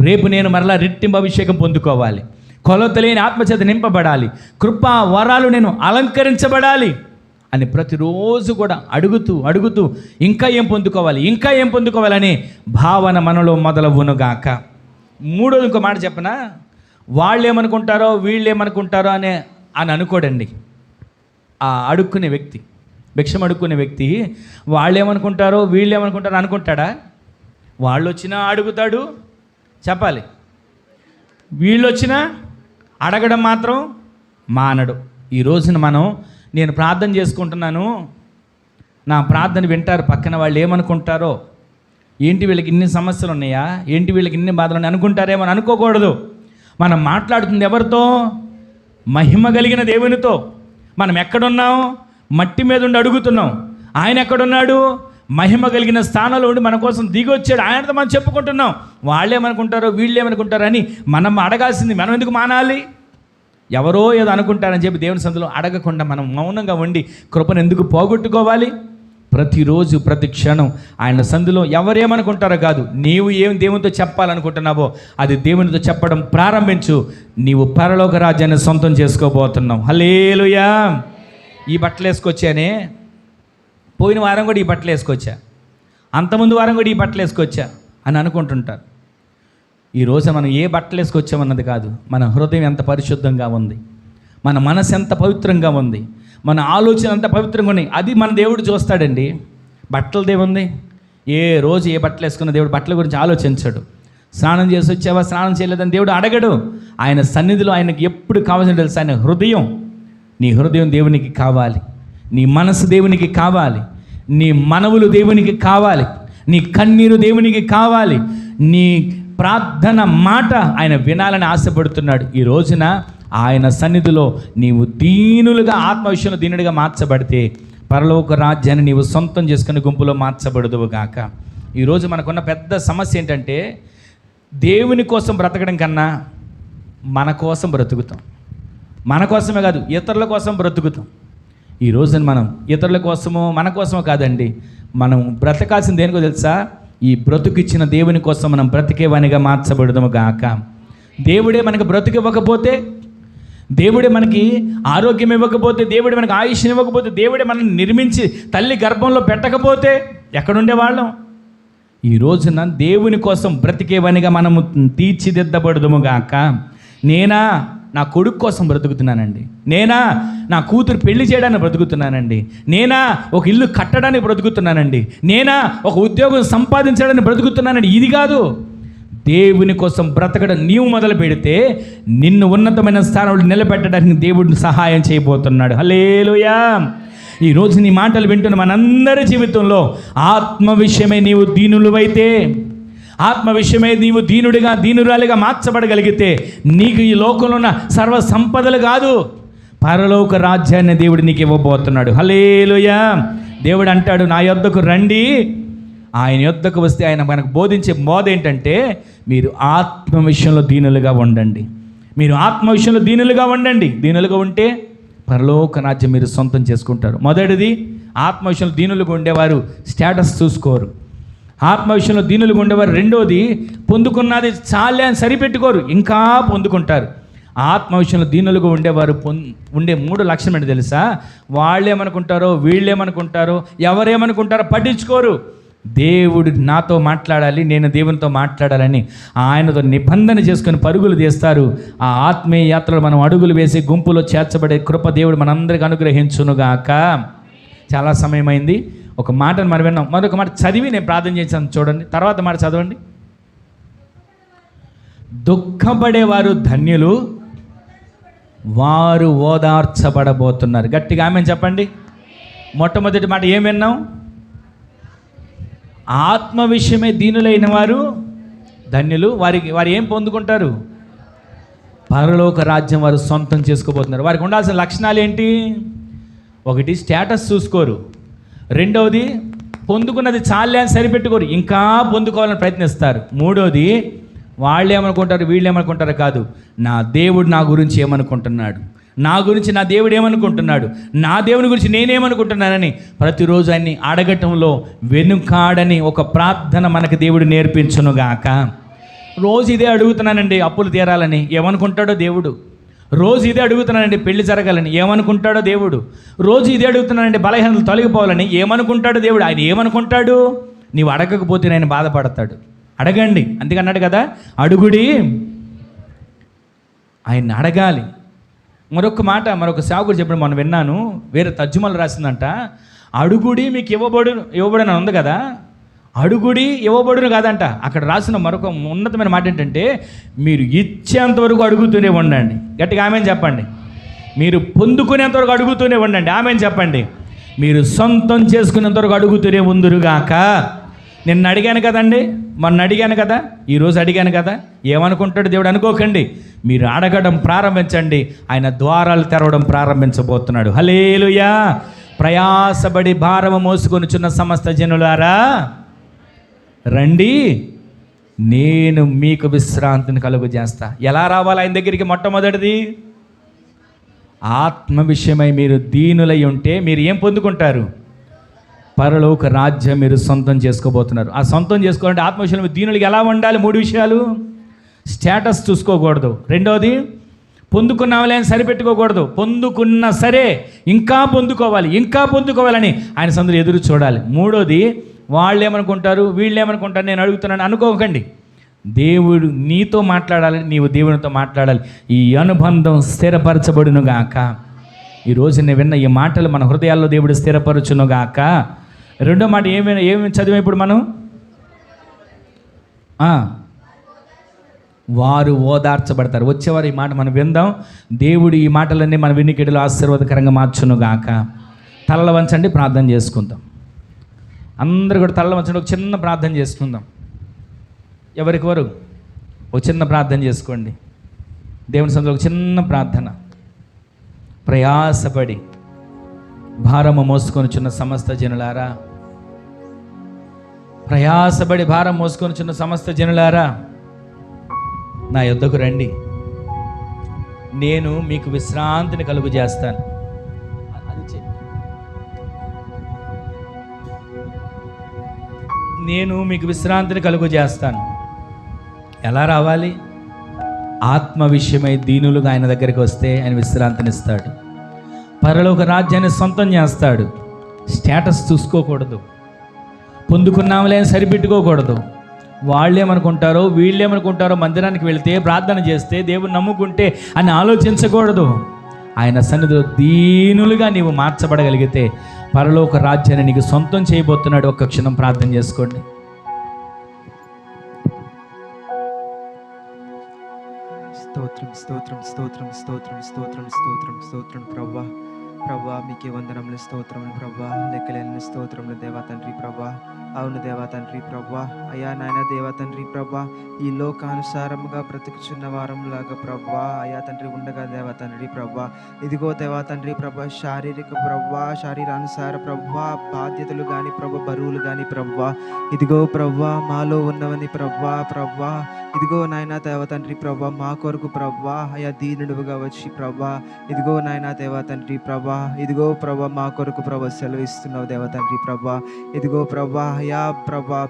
రేపు నేను మరలా రెట్టింపు అభిషేకం పొందుకోవాలి, కొలతలేని ఆత్మచేత నింపబడాలి, కృపా వరాలు నేను అలంకరించబడాలి అని ప్రతిరోజు కూడా అడుగుతూ ఇంకా ఏం పొందుకోవాలని భావన మనలో మొదలవునుగాక. మూడోది ఇంకో మాట చెప్పనా, వాళ్ళు ఏమనుకుంటారో వీళ్ళు ఏమనుకుంటారో అని అనుకోడండి. ఆ అడుక్కునే వ్యక్తి, భిక్షం అడుక్కునే వ్యక్తి వాళ్ళు ఏమనుకుంటారో వీళ్ళు ఏమనుకుంటారో అనుకుంటాడా? వాళ్ళు వచ్చినా అడుగుతాడు, చెప్పాలి. వీళ్ళు వచ్చినా అడగడం మాత్రం మానడు. ఈ రోజున నేను ప్రార్థన చేసుకుంటున్నాను, నా ప్రార్థన వింటారు పక్కన వాళ్ళు ఏమనుకుంటారో, ఏంటి వీళ్ళకి ఇన్ని సమస్యలు ఉన్నాయా, ఏంటి వీళ్ళకి ఇన్ని బాధలు ఉన్నాయి అనుకుంటారేమో అని అనుకోకూడదు. మనం మాట్లాడుతుంది ఎవరితో? మహిమ కలిగిన దేవునితో. మనం ఎక్కడున్నాం? మట్టి మీద ఉండి అడుగుతున్నాం. ఆయన ఎక్కడున్నాడు? మహిమ కలిగిన స్థానంలో ఉండి మన కోసం దిగి వచ్చాడు. ఆయనతో మనం చెప్పుకుంటున్నాం. వాళ్ళేమనుకుంటారో వీళ్ళేమనుకుంటారో అని మనం అడగాల్సింది మనం ఎందుకు మానాలి? ఎవరో ఏదో అనుకుంటారని చెప్పి దేవుని సన్నిధిలో అడగకుండా మనం మౌనంగా ఉండి కృపను ఎందుకు పోగొట్టుకోవాలి? ప్రతిరోజు ప్రతి క్షణం ఆయన సన్నిధిలో ఎవరేమనుకుంటారో కాదు, నీవు ఏం దేవునితో చెప్పాలనుకుంటున్నావో అది దేవునితో చెప్పడం ప్రారంభించు. నీవు పరలోక రాజ్యాన్ని సొంతం చేసుకోబోతున్నావు. హల్లెలూయా. ఈ బట్టలు వేసుకొచ్చానే, పోయిన వారం కూడా ఈ బట్టలు వేసుకొచ్చా, అంతకుముందు వారం కూడా ఈ బట్టలు వేసుకొచ్చా అని అనుకుంటుంటారు. ఈరోజు మనం ఏ బట్టలు వేసుకొచ్చామన్నది కాదు, మన హృదయం ఎంత పరిశుద్ధంగా ఉంది, మన మనసు ఎంత పవిత్రంగా ఉంది, మన ఆలోచన ఎంత పవిత్రంగా ఉన్నాయి, అది మన దేవుడు చూస్తాడండి. బట్టలు దేవుంది, ఏ రోజు ఏ బట్టలు వేసుకున్న దేవుడు బట్టల గురించి ఆలోచించాడు. స్నానం చేసి వచ్చావా, స్నానం చేయలేదని దేవుడు అడగడు. ఆయన సన్నిధిలో ఆయనకి ఎప్పుడు కావాల్సిన తెలుసు, ఆయన హృదయం. నీ హృదయం దేవునికి కావాలి, నీ మనసు దేవునికి కావాలి, నీ మనవులు దేవునికి కావాలి, నీ కన్నీరు దేవునికి కావాలి, నీ ప్రార్థన మాట ఆయన వినాలని ఆశపడుతున్నాడు. ఈ రోజున ఆయన సన్నిధిలో నీవు దీనులుగా, ఆత్మ విషయంలో దీనుడిగా మార్చబడితే పరలోక రాజ్యాన్ని నీవు సొంతం చేసుకుని గుంపులో మార్చబడదువు గాక. ఈరోజు మనకున్న పెద్ద సమస్య ఏంటంటే దేవుని కోసం బ్రతకడం కన్నా మన కోసం బ్రతుకుతాం. మన కోసమే కాదు, ఇతరుల కోసం బ్రతుకుతాం. ఈ రోజున మనం ఇతరుల కోసమో మన కోసమో కాదండి, మనం బ్రతకాల్సింది దేనికో తెలుసా? ఈ బ్రతుకిచ్చిన దేవుని కోసం మనం బ్రతికేవానిగా మార్చబడదాము గాక. దేవుడే మనకు బ్రతుకు ఇవ్వకపోతే, దేవుడే మనకి ఆరోగ్యం ఇవ్వకపోతే, దేవుడే మనకి ఆయుష్ని ఇవ్వకపోతే, దేవుడే మనల్ని నిర్మించి తల్లి గర్భంలో పెట్టకపోతే ఎక్కడుండేవాళ్ళం? ఈ రోజున దేవుని కోసం బ్రతికేవానిగా మనము తీర్చిదిద్దబడదుము గాక. నేనా నా కొడుకు కోసం బ్రతుకుతున్నానండి, నేనా నా కూతురు పెళ్లి చేయడానికి బ్రతుకుతున్నానండి, నేనా ఒక ఇల్లు కట్టడానికి బ్రతుకుతున్నానండి, నేనా ఒక ఉద్యోగం సంపాదించడానికి బ్రతుకుతున్నానండి. ఇది కాదు, దేవుని కోసం బ్రతకడం నీవు మొదలు పెడితే నిన్ను ఉన్నతమైన స్థానంలో నిలబెట్టడానికి దేవుడిని సహాయం చేయబోతున్నాడు. హల్లెలూయా. ఈరోజు నీ మాటలు వింటున్న మనందరి జీవితంలో ఆత్మ విషయమై నీవు దీనులవైతే, ఆత్మ విషయమై నీవు దీనుడిగా దీనురాలిగా మార్చబడగలిగితే నీకు ఈ లోకంలో ఉన్న సర్వ సంపదలు కాదు, పరలోక రాజ్యాన్ని దేవుడు నీకు ఇవ్వబోతున్నాడు. హల్లెలూయా. దేవుడు అంటాడు, నా యొద్దకు రండి. ఆయన యొద్దకు వస్తే ఆయన మనకు బోధించే బోధ ఏంటంటే, మీరు ఆత్మ విషయంలో దీనులుగా ఉండండి, మీరు ఆత్మ విషయంలో దీనులుగా ఉండండి. దీనులుగా ఉంటే పరలోక రాజ్యం మీరు సొంతం చేసుకుంటారు. మొదటిది, ఆత్మ విషయంలో దీనులుగా ఉండేవారు స్టేటస్ చూసుకోరు. ఆత్మ విషయంలో దీనులుగా ఉండేవారు. రెండోది, పొందుకున్నది చాలే అని సరిపెట్టుకోరు, ఇంకా పొందుకుంటారు. ఆత్మ విషయంలో దీనులుగా ఉండేవారు ఉండే 3 లక్షణం ఏంటి తెలుసా? వాళ్ళేమనుకుంటారో వీళ్ళేమనుకుంటారో ఎవరేమనుకుంటారో పట్టించుకోరు. దేవుడు నాతో మాట్లాడాలి, నేను దేవునితో మాట్లాడాలని ఆయనతో నిబంధన చేసుకొని పరుగులు తీస్తారు. ఆ ఆత్మీయ యాత్రలో మనం అడుగులు వేసి గుంపులో చేర్చబడే కృప దేవుడు మనందరికీ అనుగ్రహించునుగాక. చాలా సమయం అయింది, ఒక మాటను మనం విన్నాం. మరొక మాట చదివి నేను ప్రార్థన చేశాను, చూడండి. తర్వాత మాట చదవండి. దుఃఖపడేవారు ధన్యులు, వారు ఓదార్చబడబోతున్నారు. గట్టిగా ఆమేన్ చెప్పండి. మొట్టమొదటి మాట ఏం విన్నాం? ఆత్మ విషయమే దీనులైన వారు ధన్యులు, వారు ఏం పొందుకుంటారు? పరలోక రాజ్యం వారు సొంతం చేసుకోబోతున్నారు. వారికి ఉండాల్సిన లక్షణాలు ఏంటి? ఒకటి, స్టేటస్ చూసుకోరు. రెండవది, పొందుకున్నది చాలే అని సరిపెట్టుకోరు, ఇంకా పొందుకోవాలని ప్రయత్నిస్తారు. మూడోది, వాళ్ళు ఏమనుకుంటారు వీళ్ళు ఏమనుకుంటారు కాదు, నా దేవుడు నా గురించి ఏమనుకుంటున్నాడు, నా గురించి నా దేవుడు ఏమనుకుంటున్నాడు, నా దేవుని గురించి నేనేమనుకుంటున్నానని ప్రతిరోజు ఆయన్ని అడగటంలో వెనుకాడని ఒక ప్రార్థన మనకు దేవుడు నేర్పించునుగాక. రోజు ఇదే అడుగుతున్నానండి అప్పులు తీరాలని, ఏమనుకుంటాడో దేవుడు. రోజు ఇదే అడుగుతున్నానండి పెళ్లి జరగాలని, ఏమనుకుంటాడో దేవుడు. రోజు ఇదే అడుగుతున్నానండి బలహీనతలు తొలగిపోవాలని, ఏమనుకుంటాడో దేవుడు. ఆయన ఏమనుకుంటాడు? నీవు అడగకపోతే ఆయన బాధపడతాడు. అడగండి, అందుకన్నాడు కదా, అడుగుడి. ఆయన్ని అడగాలి. మరొక మాట మరొక సేవకుడు చెప్పడం మనం విన్నాను, వేరే తర్జుమాలు రాసిందంట, అడుగుడి మీకు ఇవ్వబడును ఉంది కదా, అడుగుడి ఇవ్వబడును కాదంట. అక్కడ రాసిన మరొక ఉన్నతమైన మాట ఏంటంటే, మీరు ఇచ్చేంతవరకు అడుగుతూనే ఉండండి. గట్టిగా ఆమెను చెప్పండి. మీరు పొందుకునేంతవరకు అడుగుతూనే ఉండండి. ఆమెను చెప్పండి. మీరు సొంతం చేసుకునేంతవరకు అడుగుతూనే ఉందురుగాక. నిన్న అడిగాను కదండి, మొన్న అడిగాను కదా, ఈరోజు అడిగాను కదా, ఏమనుకుంటాడు దేవుడు అనుకోకండి. మీరు అడగడం ప్రారంభించండి, ఆయన ద్వారాలు తెరవడం ప్రారంభించబోతున్నాడు. హల్లెలూయా. ప్రయాసపడి భారము మోసుకొనుచున్న సమస్త జనులారా రండి, నేను మీకు విశ్రాంతిని కలుగు చేస్తా. ఎలా రావాలి ఆయన దగ్గరికి? మొట్టమొదటిది, ఆత్మ విషయమై మీరు దీనులై ఉంటే మీరు ఏం పొందుకుంటారు? పరలోక రాజ్యం మీరు సొంతం చేసుకోబోతున్నారు. ఆ సొంతం చేసుకోవాలంటే ఆత్మ విషయంలో దీనులకి ఎలా ఉండాలి? 3 విషయాలు. స్టేటస్ చూసుకోకూడదు. రెండోది, పొందుకున్నామలే అని సరిపెట్టుకోకూడదు. పొందుకున్నా సరే ఇంకా పొందుకోవాలని ఆయన సందులో ఎదురు చూడాలి. మూడోది, వాళ్ళు ఏమనుకుంటారు వీళ్ళు ఏమనుకుంటారు నేను అడుగుతున్నాను అనుకోకండి. దేవుడు నీతో మాట్లాడాలి, నీవు దేవునితో మాట్లాడాలి. ఈ అనుబంధం స్థిరపరచబడునుగాక. ఈరోజు నేను విన్న ఈ మాటలు మన హృదయాల్లో దేవుడు స్థిరపరచునుగాక. రెండో మాట ఏమి చదివాం ఇప్పుడు మనం? వారు ఓదార్చబడతారు. వచ్చేవారు ఈ మాట మనం విందాం. దేవుడు ఈ మాటలన్నీ మన వినికిడిలో ఆశీర్వాదకరంగా మార్చునుగాక. తలల వంచండి, ప్రార్థన చేసుకుందాం. అందరూ కూడా తలల వంచండి, ఒక చిన్న ప్రార్థన చేసుకుందాం. ఎవరికి వారు ఒక చిన్న ప్రార్థన చేసుకోండి. దేవుని సన్నిధిలో ఒక చిన్న ప్రార్థన. ప్రయాసపడి భారము మోసుకొనుచున్న సమస్త జనులారా, ప్రయాసపడి భారం మోసుకొనుచున్న సమస్త జనులారా, నా యొద్దకు రండి, నేను మీకు విశ్రాంతిని కలుగు చేస్తాను. నేను మీకు విశ్రాంతిని కలుగు చేస్తాను. ఎలా రావాలి? ఆత్మ విషయమై దీనులుగా ఆయన దగ్గరికి వస్తే ఆయన విశ్రాంతినిస్తాడు. పరలోక రాజ్యాన్ని సొంతం చేస్తాడు. స్టేటస్ చూసుకోకూడదు, పొందుకున్నాములే అని సరిపెట్టుకోకూడదు. వాళ్ళేమనుకుంటారో వీళ్ళేమనుకుంటారో, మందిరానికి వెళితే ప్రార్థన చేస్తే దేవుని నమ్ముకుంటే అని ఆలోచించకూడదు. ఆయన సన్నిధిలో దీనులుగా నీవు మార్చబడగలిగితే పరలోక రాజ్యాన్ని నీకు సొంతం చేయబోతున్నాడు. ఒక్క క్షణం ప్రార్థన చేసుకోండి. స్తోత్రం స్తోత్రం స్తోత్రం స్తోత్రం స్తోత్రం స్తోత్రం స్తోత్రం ప్రభా ప్రభా మీకే వందనములు స్తోత్రములు ప్రభా, లెక్కలేని స్తోత్రములు దేవా తండ్రి ప్రభా. అవును దేవా తండ్రి ప్రభా, అయా నాయన దేవా తండ్రి ప్రభా, ఈ లోకానుసారముగా బ్రతుకుచున్న వారంలాగా ప్రభా అయా తండ్రి ఉండగా దేవా తండ్రి ప్రభా, ఇదిగో దేవా తండ్రి ప్రభా, శరీరానుసార ప్రభా బాధ్యతలు కానీ ప్రభా, బరువులు కానీ ప్రభా, ఇదిగో ప్రభా మాలో ఉన్నవని ప్రభా ప్రభా, ఇదిగో నాయన దేవా తండ్రి ప్రభా మా కొరకు ప్రభా అయా దీనుడుగా వచ్చి ప్రభా, ఇదిగో నాయన దేవా తండ్రి ప్రభా, ఇదిగో ప్రభా మా కొరకు ప్రభా సెలవిస్తున్నావు దేవా తండ్రి ప్రభా. ఇదిగో ప్రభా అయా ప్రభా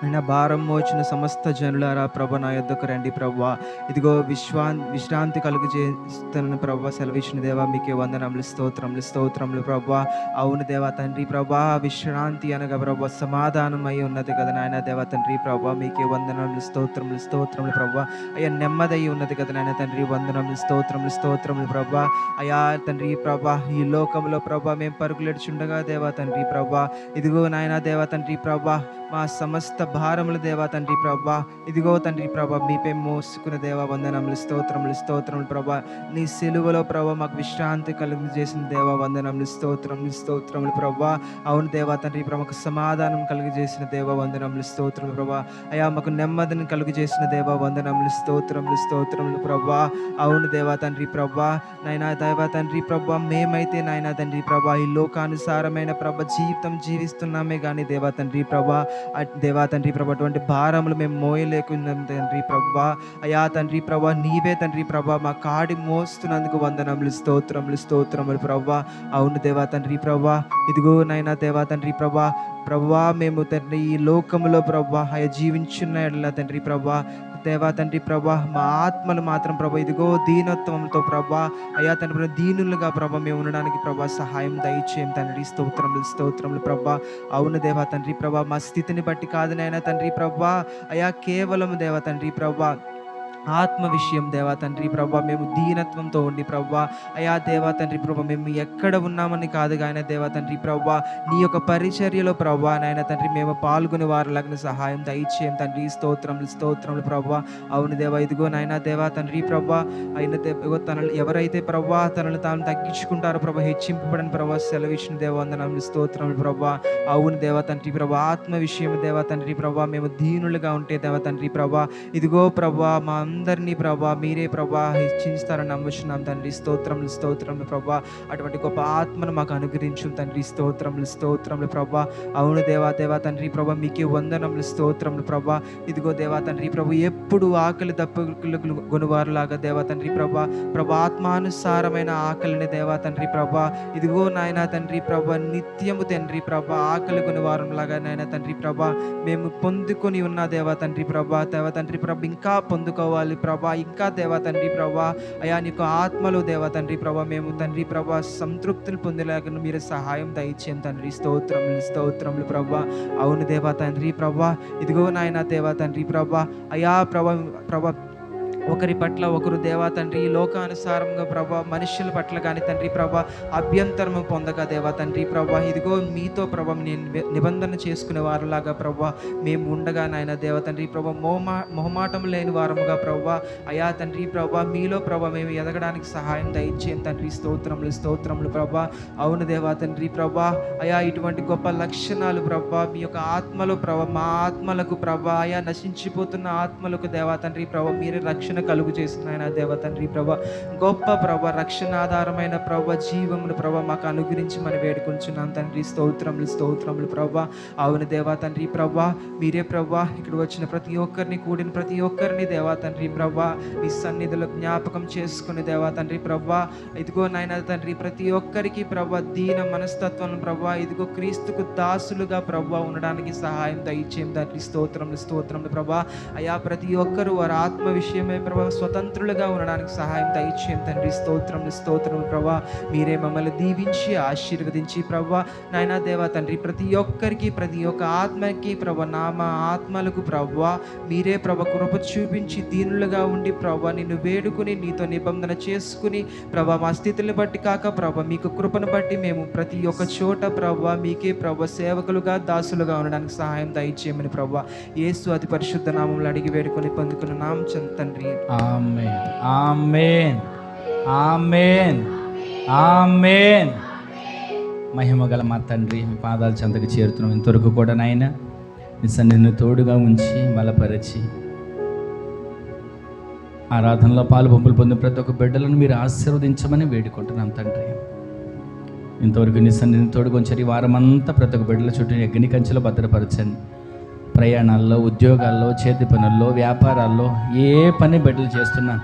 అయినా భారం మోచిన సమస్త జనులారా ప్రభా నా యొద్దకు రండి ప్రభా. ఇదిగో విశ్రాంతి కలుగు చేస్తున్న ప్రభా సెలవిచ్చిన దేవా మీకే వందనములు స్తోత్రములు స్తోత్రములు ప్రభా. అవును దేవా తండ్రి ప్రభా, విశ్రాంతి అనగా ప్రభా సమాధానం అయి ఉన్నది కదా నాయన దేవా తండ్రి ప్రభా, మీకే వందనములు స్తోత్రములు స్తోత్రములు ప్రభా. అయ్యా నెమ్మది ఉన్నది కదా నాయన తండ్రి, వందనములు స్తోత్రములు స్తోత్రములు ప్రభా. అయా తండ్రి ప్రభా, ఈ లోకంలో ప్రభా మేము పరుగులెడుచుండగా దేవా తండ్రి ప్రభా, ఇదిగో నాయన దేవా తండ్రి ప్రభా మా సమస్త భారములు దేవా తండ్రి ప్రభా, ఇదిగో తండ్రి ప్రభా మీపై మోసుకున్న దేవా వందనములు స్తోత్రములు స్తోత్రములు ప్రభా. నీ సిలువలో ప్రభా మాకు విశ్రాంతి కలుగు చేసిన దేవా వందనములు స్తోత్రములు స్తోత్రములు ప్రభా. అవును దేవా తండ్రి ప్రభా మాకు సమాధానం కలుగు చేసిన దేవా వందనములు స్తోత్రములు ప్రభా. అయా మాకు నెమ్మదిని కలుగు చేసిన దేవా వందనములు స్తోత్రములు స్తోత్రములు ప్రభా. అవును దేవా తండ్రి ప్రభా, నాయనా దేవా తండ్రి ప్రభా మేమైతే నాయనా తండ్రి ప్రభా ఈ లోకానుసారమైన ప్రభ జీవితం జీవిస్తున్నామే కానీ దేవా తండ్రి ప్రభా, దేవా తండ్రి ప్రభా అటువంటి భారములు మేము మోయలేకున్నాం తండ్రి ప్రభా. అయా తండ్రి ప్రభా నీవే తండ్రి ప్రభా మా కాడి మోస్తున్నందుకు వందనములు స్తోత్రములు స్తోత్రములు ప్రభా. అవును దేవా తండ్రి ప్రభా, ఇదిగో నైనా దేవా తండ్రి ప్రభా ప్రభా మేము తండ్రి ఈ లోకములో ప్రభా అయ్యా జీవించున్న ఎడల తండ్రి ప్రభా దేవా తండ్రి ప్రభా మా ఆత్మలు మాత్రం ప్రభా ఇదిగో దీనత్వంతో ప్రభా అయా తండ్రి దీనులుగా ప్రభా మేము ఉండడానికి ప్రభా సహాయం దయచేయం తండ్రి స్తోత్రములు స్తోత్రములు ప్రభా. అవును దేవా తండ్రి ప్రభా మా స్థితిని బట్టి కాదు నైనా తండ్రి ప్రభా అయా కేవలం దేవా తండ్రి ప్రభా ఆత్మ విషయం దేవా తండ్రి ప్రభా మేము దీనత్వంతో ఉండి ప్రభా అయా దేవా తండ్రి ప్రభా మేము ఎక్కడ ఉన్నామని కాదు కానీ దేవా తండ్రి ప్రభా నీ యొక్క పరిచర్యలో ప్రభా నాయన తండ్రి మేము పాల్గొనే వారులాగా సహాయం దయచేయం తండ్రి స్తోత్రములు స్తోత్రములు ప్రభా. అవును దేవా ఇదిగో నాయన దేవా తండ్రి ప్రభా అయిన తనలు ఎవరైతే ప్రభా తనను తాను తగ్గించుకుంటారో ప్రభా హెచ్చింపబడిన ప్రభా సెలవిచ్చిన దేవందనములు స్తోత్రములు ప్రభా. అవును దేవా తండ్రి ప్రభా ఆత్మ విషయం దేవా తండ్రి ప్రభా మేము దీనులుగా ఉంటే దేవా తండ్రి ప్రభా ఇదిగో ప్రభా మా అందరినీ ప్రభా మీరే ప్రభా హెచ్చించుతారని నమ్ముచున్నాం తండ్రి స్తోత్రములు స్తోత్రములు ప్రభా. అటువంటి గొప్ప ఆత్మను మాకు అనుగ్రహించు తండ్రి స్తోత్రములు స్తోత్రములు ప్రభా. అవును దేవా దేవా తండ్రి ప్రభా మీకే వందనములు స్తోత్రములు ప్రభా. ఇదిగో దేవా తండ్రి ప్రభు ఎప్పుడు ఆకలి దప్పులు గొనువారులాగా దేవా తండ్రి ప్రభా ప్రభా ఆత్మానుసారమైన ఆకలిని దేవా తండ్రి ప్రభా ఇదిగో నాయన తండ్రి ప్రభా నిత్యము తండ్రి ప్రభా ఆకలి గొనువారంలాగా నాయన తండ్రి ప్రభా మేము పొందుకొని ఉన్న దేవా తండ్రి ప్రభా దేవా తండ్రి ప్రభా ఇంకా పొందుకోవాలి ప్రభా ఇంకా దేవా తండ్రి ప్రభా అయా నీకు ఆత్మలో దేవా తండ్రి ప్రభా మేము తండ్రి ప్రభా సంతృప్తులు పొందేలాగా మీరు సహాయం దయచేయం తండ్రి స్తోత్రములు స్తోత్రములు ప్రభా. అవును దేవా తండ్రి ప్రభా ఇదిగో నాయన దేవా తండ్రి ప్రభా అయా ప్రభా ప్రభా ఒకరి పట్ల ఒకరు దేవా తండ్రి ఈ లోకానుసారంగా ప్రభా మనుషుల పట్ల కానీ తండ్రి ప్రభా అభ్యంతరము పొందగా దేవా తండ్రి ప్రభా ఇదిగో మీతో ప్రభా నేను నిబంధన చేసుకునే వారులాగా ప్రభా మేము ఉండగా నాయన దేవా తండ్రి ప్రభా మొహమాటం లేని వారముగా ప్రభా అయా తండ్రి ప్రభా మీలో ప్రభా మేము ఎదగడానికి సహాయం దయచేయం తండ్రి స్తోత్రములు స్తోత్రములు ప్రభా. అవును దేవా తండ్రి ప్రభా అయా ఇటువంటి గొప్ప లక్షణాలు ప్రభా మీ యొక్క ఆత్మలో ప్రభా మా ఆత్మలకు ప్రభా అయా నశించిపోతున్న ఆత్మలకు దేవా తండ్రి ప్రభా మీరే రక్షణ కలుగు చేసిన ఆయన దేవ తండ్రి ప్రభా గొప్ప ప్రభా రక్షణ ఆధారమైన ప్రభా జీవమును ప్రభా మాకు అనుగ్రహించి మనం వేడుకుంటున్నాం తండ్రి స్తోత్రములు స్తోత్రములు ప్రభా. అవును దేవా తండ్రి ప్రభా మీరే ప్రభా ఇక్కడ వచ్చిన ప్రతి ఒక్కరిని కూడిన ప్రతి ఒక్కరిని దేవా తండ్రి ప్రభా మీ సన్నిధిలో జ్ఞాపకం చేసుకుని దేవా తండ్రి ప్రభా ఇదిగో నాయన తండ్రి ప్రతి ఒక్కరికి ప్రభా దీన మనస్తత్వం ప్రభా ఇదిగో క్రీస్తుకు దాసులుగా ప్రభా ఉండడానికి సహాయం దయచేయం తండ్రి స్తోత్రములు స్తోత్రములు ప్రభా. అయా ప్రతి ఒక్కరు వారి ఆత్మ విషయమే ప్రభా స్వతంత్రులుగా ఉండడానికి సహాయం దయచేయం తండ్రి స్తోత్రములు స్తోత్రములు ప్రభా. మీరే మమ్మల్ని దీవించి ఆశీర్వదించి ప్రభా నాయనా దేవా తండ్రి ప్రతి ఒక్కరికి ప్రతి ఒక్క ఆత్మకి ప్రభా నామ ఆత్మలకు ప్రభా మీరే ప్రభా కృప చూపించి దీనులుగా ఉండి ప్రభా నిన్ను వేడుకుని నీతో నిబంధన చేసుకుని ప్రభా మా స్థితిని బట్టి కాక ప్రభా మీకు కృపను బట్టి మేము ప్రతి ఒక్క చోట ప్రభా మీకే ప్రభా సేవకులుగా దాసులుగా ఉండడానికి సహాయం దయచేయమని ప్రభా యేసు అతి పరిశుద్ధ నామములో అడిగి వేడుకొని పొందుకున్న నామం తండ్రి ఆమేన్ ఆమేన్ ఆమేన్ ఆమేన్. మహిమగల మా తండ్రి మీ పాదాల చెంతకు చేరుతున్నాం. ఇంతవరకు కూడా నాయన మీ సన్నిధిని తోడుగా ఉంచి బలపరిచి ఆరాధనలో పాలు పంపులు పొందిన ప్రతి ఒక్క బిడ్డలను మీరు ఆశీర్వదించమని వేడుకుంటున్నాం తండ్రి. ఇంతవరకు నీ సన్నిధిని తోడుకొంచారు. ఈ వారం అంతా ప్రతి ఒక్క బిడ్డల చుట్టూ అగ్ని కంచెలో భద్రపరచండి. ప్రయాణాల్లో ఉద్యోగాల్లో చేతి పనుల్లో వ్యాపారాల్లో ఏ పని బిడ్డలు చేస్తున్నా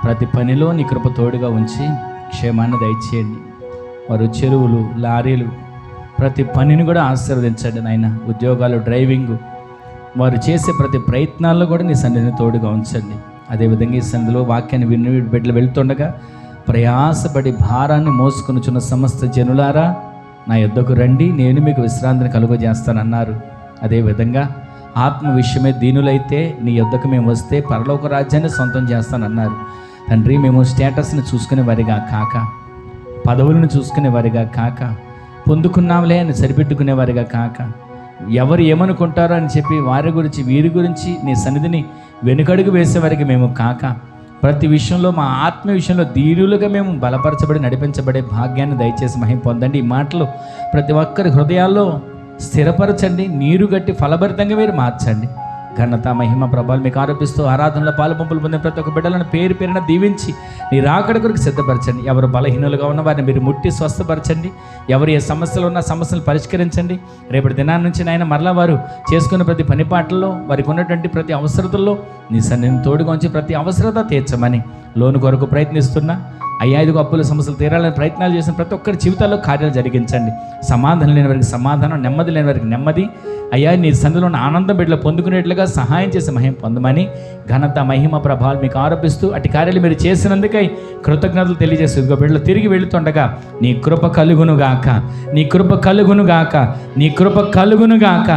ప్రతి పనిలో నీ కృప తోడుగా ఉంచి క్షేమాన్ని దయచేయండి. వారు చెరువులు లారీలు ప్రతి పనిని కూడా ఆశీర్వదించండి నాయన. ఉద్యోగాలు డ్రైవింగ్ వారు చేసే ప్రతి ప్రయత్నాల్లో కూడా నీ సన్నిధిని తోడుగా ఉంచండి. అదేవిధంగా ఈ సన్నిధిలో వాక్యాన్ని విని బిడ్డలు వెళ్తుండగా ప్రయాసపడి భారాన్ని మోసుకొనుచున్న సమస్త జనులారా నా యొద్దకు రండి, నేను మీకు విశ్రాంతిని కలుగజేస్తానన్నారు. అదేవిధంగా ఆత్మ విషయమే దీనులైతే నీ యొద్దకు మేము వస్తే పరలోక రాజ్యాన్ని సొంతం చేస్తానన్నారు. తండ్రి మేము స్టేటస్ని చూసుకునే వారిగా కాక, పదవులను చూసుకునే వారిగా కాక, పొందుకున్నాంలే అని సరిపెట్టుకునే వారిగా కాక, ఎవరు ఏమనుకుంటారో అని చెప్పి వారి గురించి వీరి గురించి నీ సన్నిధిని వెనుకడుగు వేసేవారికి మేము కాక, ప్రతి విషయంలో మా ఆత్మ విషయంలో ధీరులుగా మేము బలపరచబడి నడిపించబడే భాగ్యాన్ని దయచేసి మహిమ పొందండి. ఈ మాటలు ప్రతి ఒక్కరి హృదయాల్లో స్థిరపరచండి, నీరు గట్టి ఫలభరితంగా మీరు మార్చండి. ఘనత మహిమ ప్రభావాలు మీకు ఆరోపిస్తూ ఆరాధనలో పాలుపంపులు పొందిన ప్రతి ఒక్క బిడ్డలను పేరు పేరున దీవించి నీ రాకడ కొరకు సిద్ధపరచండి. ఎవరు బలహీనులుగా ఉన్న వారిని మీరు ముట్టి స్వస్థపరచండి. ఎవరు ఏ సమస్యలు ఉన్న సమస్యలు పరిష్కరించండి. రేపటి దినాన్ని నుంచి నాయన మరలా వారు చేసుకున్న ప్రతి పనిపాట్లలో వారికి ఉన్నటువంటి ప్రతి అవసరతల్లో నీ సన్నిధిని తోడుగా ఉంచి ప్రతి అవసరత తీర్చమని లోను కొరకు ప్రయత్నిస్తున్నా అయ్యా, ఇదిగో అప్పుల సమస్యలు తీరాలని ప్రయత్నాలు చేసిన ప్రతి ఒక్కరి జీవితాల్లో కార్యాలు జరిగించండి. సమాధానం లేని వారికి సమాధానం, నెమ్మది లేని వారికి నెమ్మది, అయ్యా నీ సన్నిధిలో ఉన్న ఆనందం బిడ్డలు పొందుకునేట్లుగా సహాయం చేసి మహిమ పొందమని ఘనత మహిమ ప్రభావాలు మీకు ఆరోపిస్తూ అటు కార్యాలు మీరు చేసినందుకై కృతజ్ఞతలు తెలియజేస్తూ ఇదిగో బిడ్డలు తిరిగి వెళుతుండగా నీ కృప కలుగునుగాక, నీ కృప కలుగునుగాక, నీ కృప కలుగునుగాక.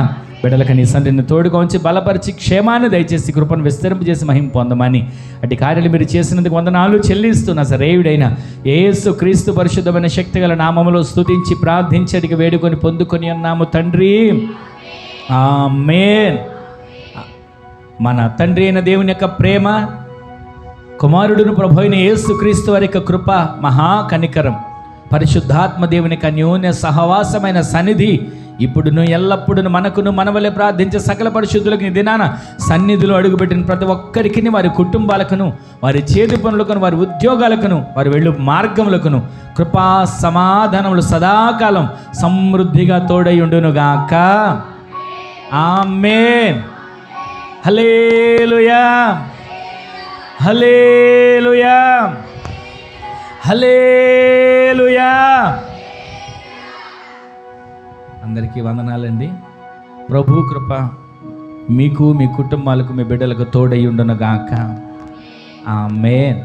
బిడ్డలకు నీ సన్నిధిని తోడుగా ఉంచి బలపరిచి క్షేమాన్ని దయచేసి కృపను విస్తరింపజేసి మహిమ పొందమని అటు కార్యాలు మీరు చేసినందుకు వందనాలు చెల్లిస్తున్నా. సరేయుడైన యేసు క్రీస్తు పరిశుద్ధమైన శక్తిగల నామములో స్తుతించి ప్రార్థించి అడిగి వేడుకొని పొందుకొని అన్నాము తండ్రి, ఆమేన్. మన తండ్రి అయిన దేవుని యొక్క ప్రేమ, కుమారుడును ప్రభు అయిన యేసు క్రీస్తు వారి యొక్క కృప, మహాకనికరం, పరిశుద్ధాత్మ దేవుని యొక్క అన్యోన్య సహవాసమైన సన్నిధి ఇప్పుడును ఎల్లప్పుడూ మనకును మనవలే ప్రార్థించే సకల పరిశుద్ధులకు ఈ దినాన సన్నిధిలో అడుగుపెట్టిన ప్రతి ఒక్కరికి, వారి కుటుంబాలకును, వారి చేతి పనులకును, వారి ఉద్యోగాలకును, వారి వెళ్ళు మార్గములకును కృపా సమాధానములు సదాకాలం సమృద్ధిగా తోడై ఉండునుగాక. ఆమేన్. హల్లెలూయా, హల్లెలూయా, హల్లెలూయా. అందరికీ వందనాలండి. ప్రభు కృప మీకు, మీ కుటుంబాలకు, మీ బిడ్డలకు తోడై ఉండునుగాక. ఆమేన్.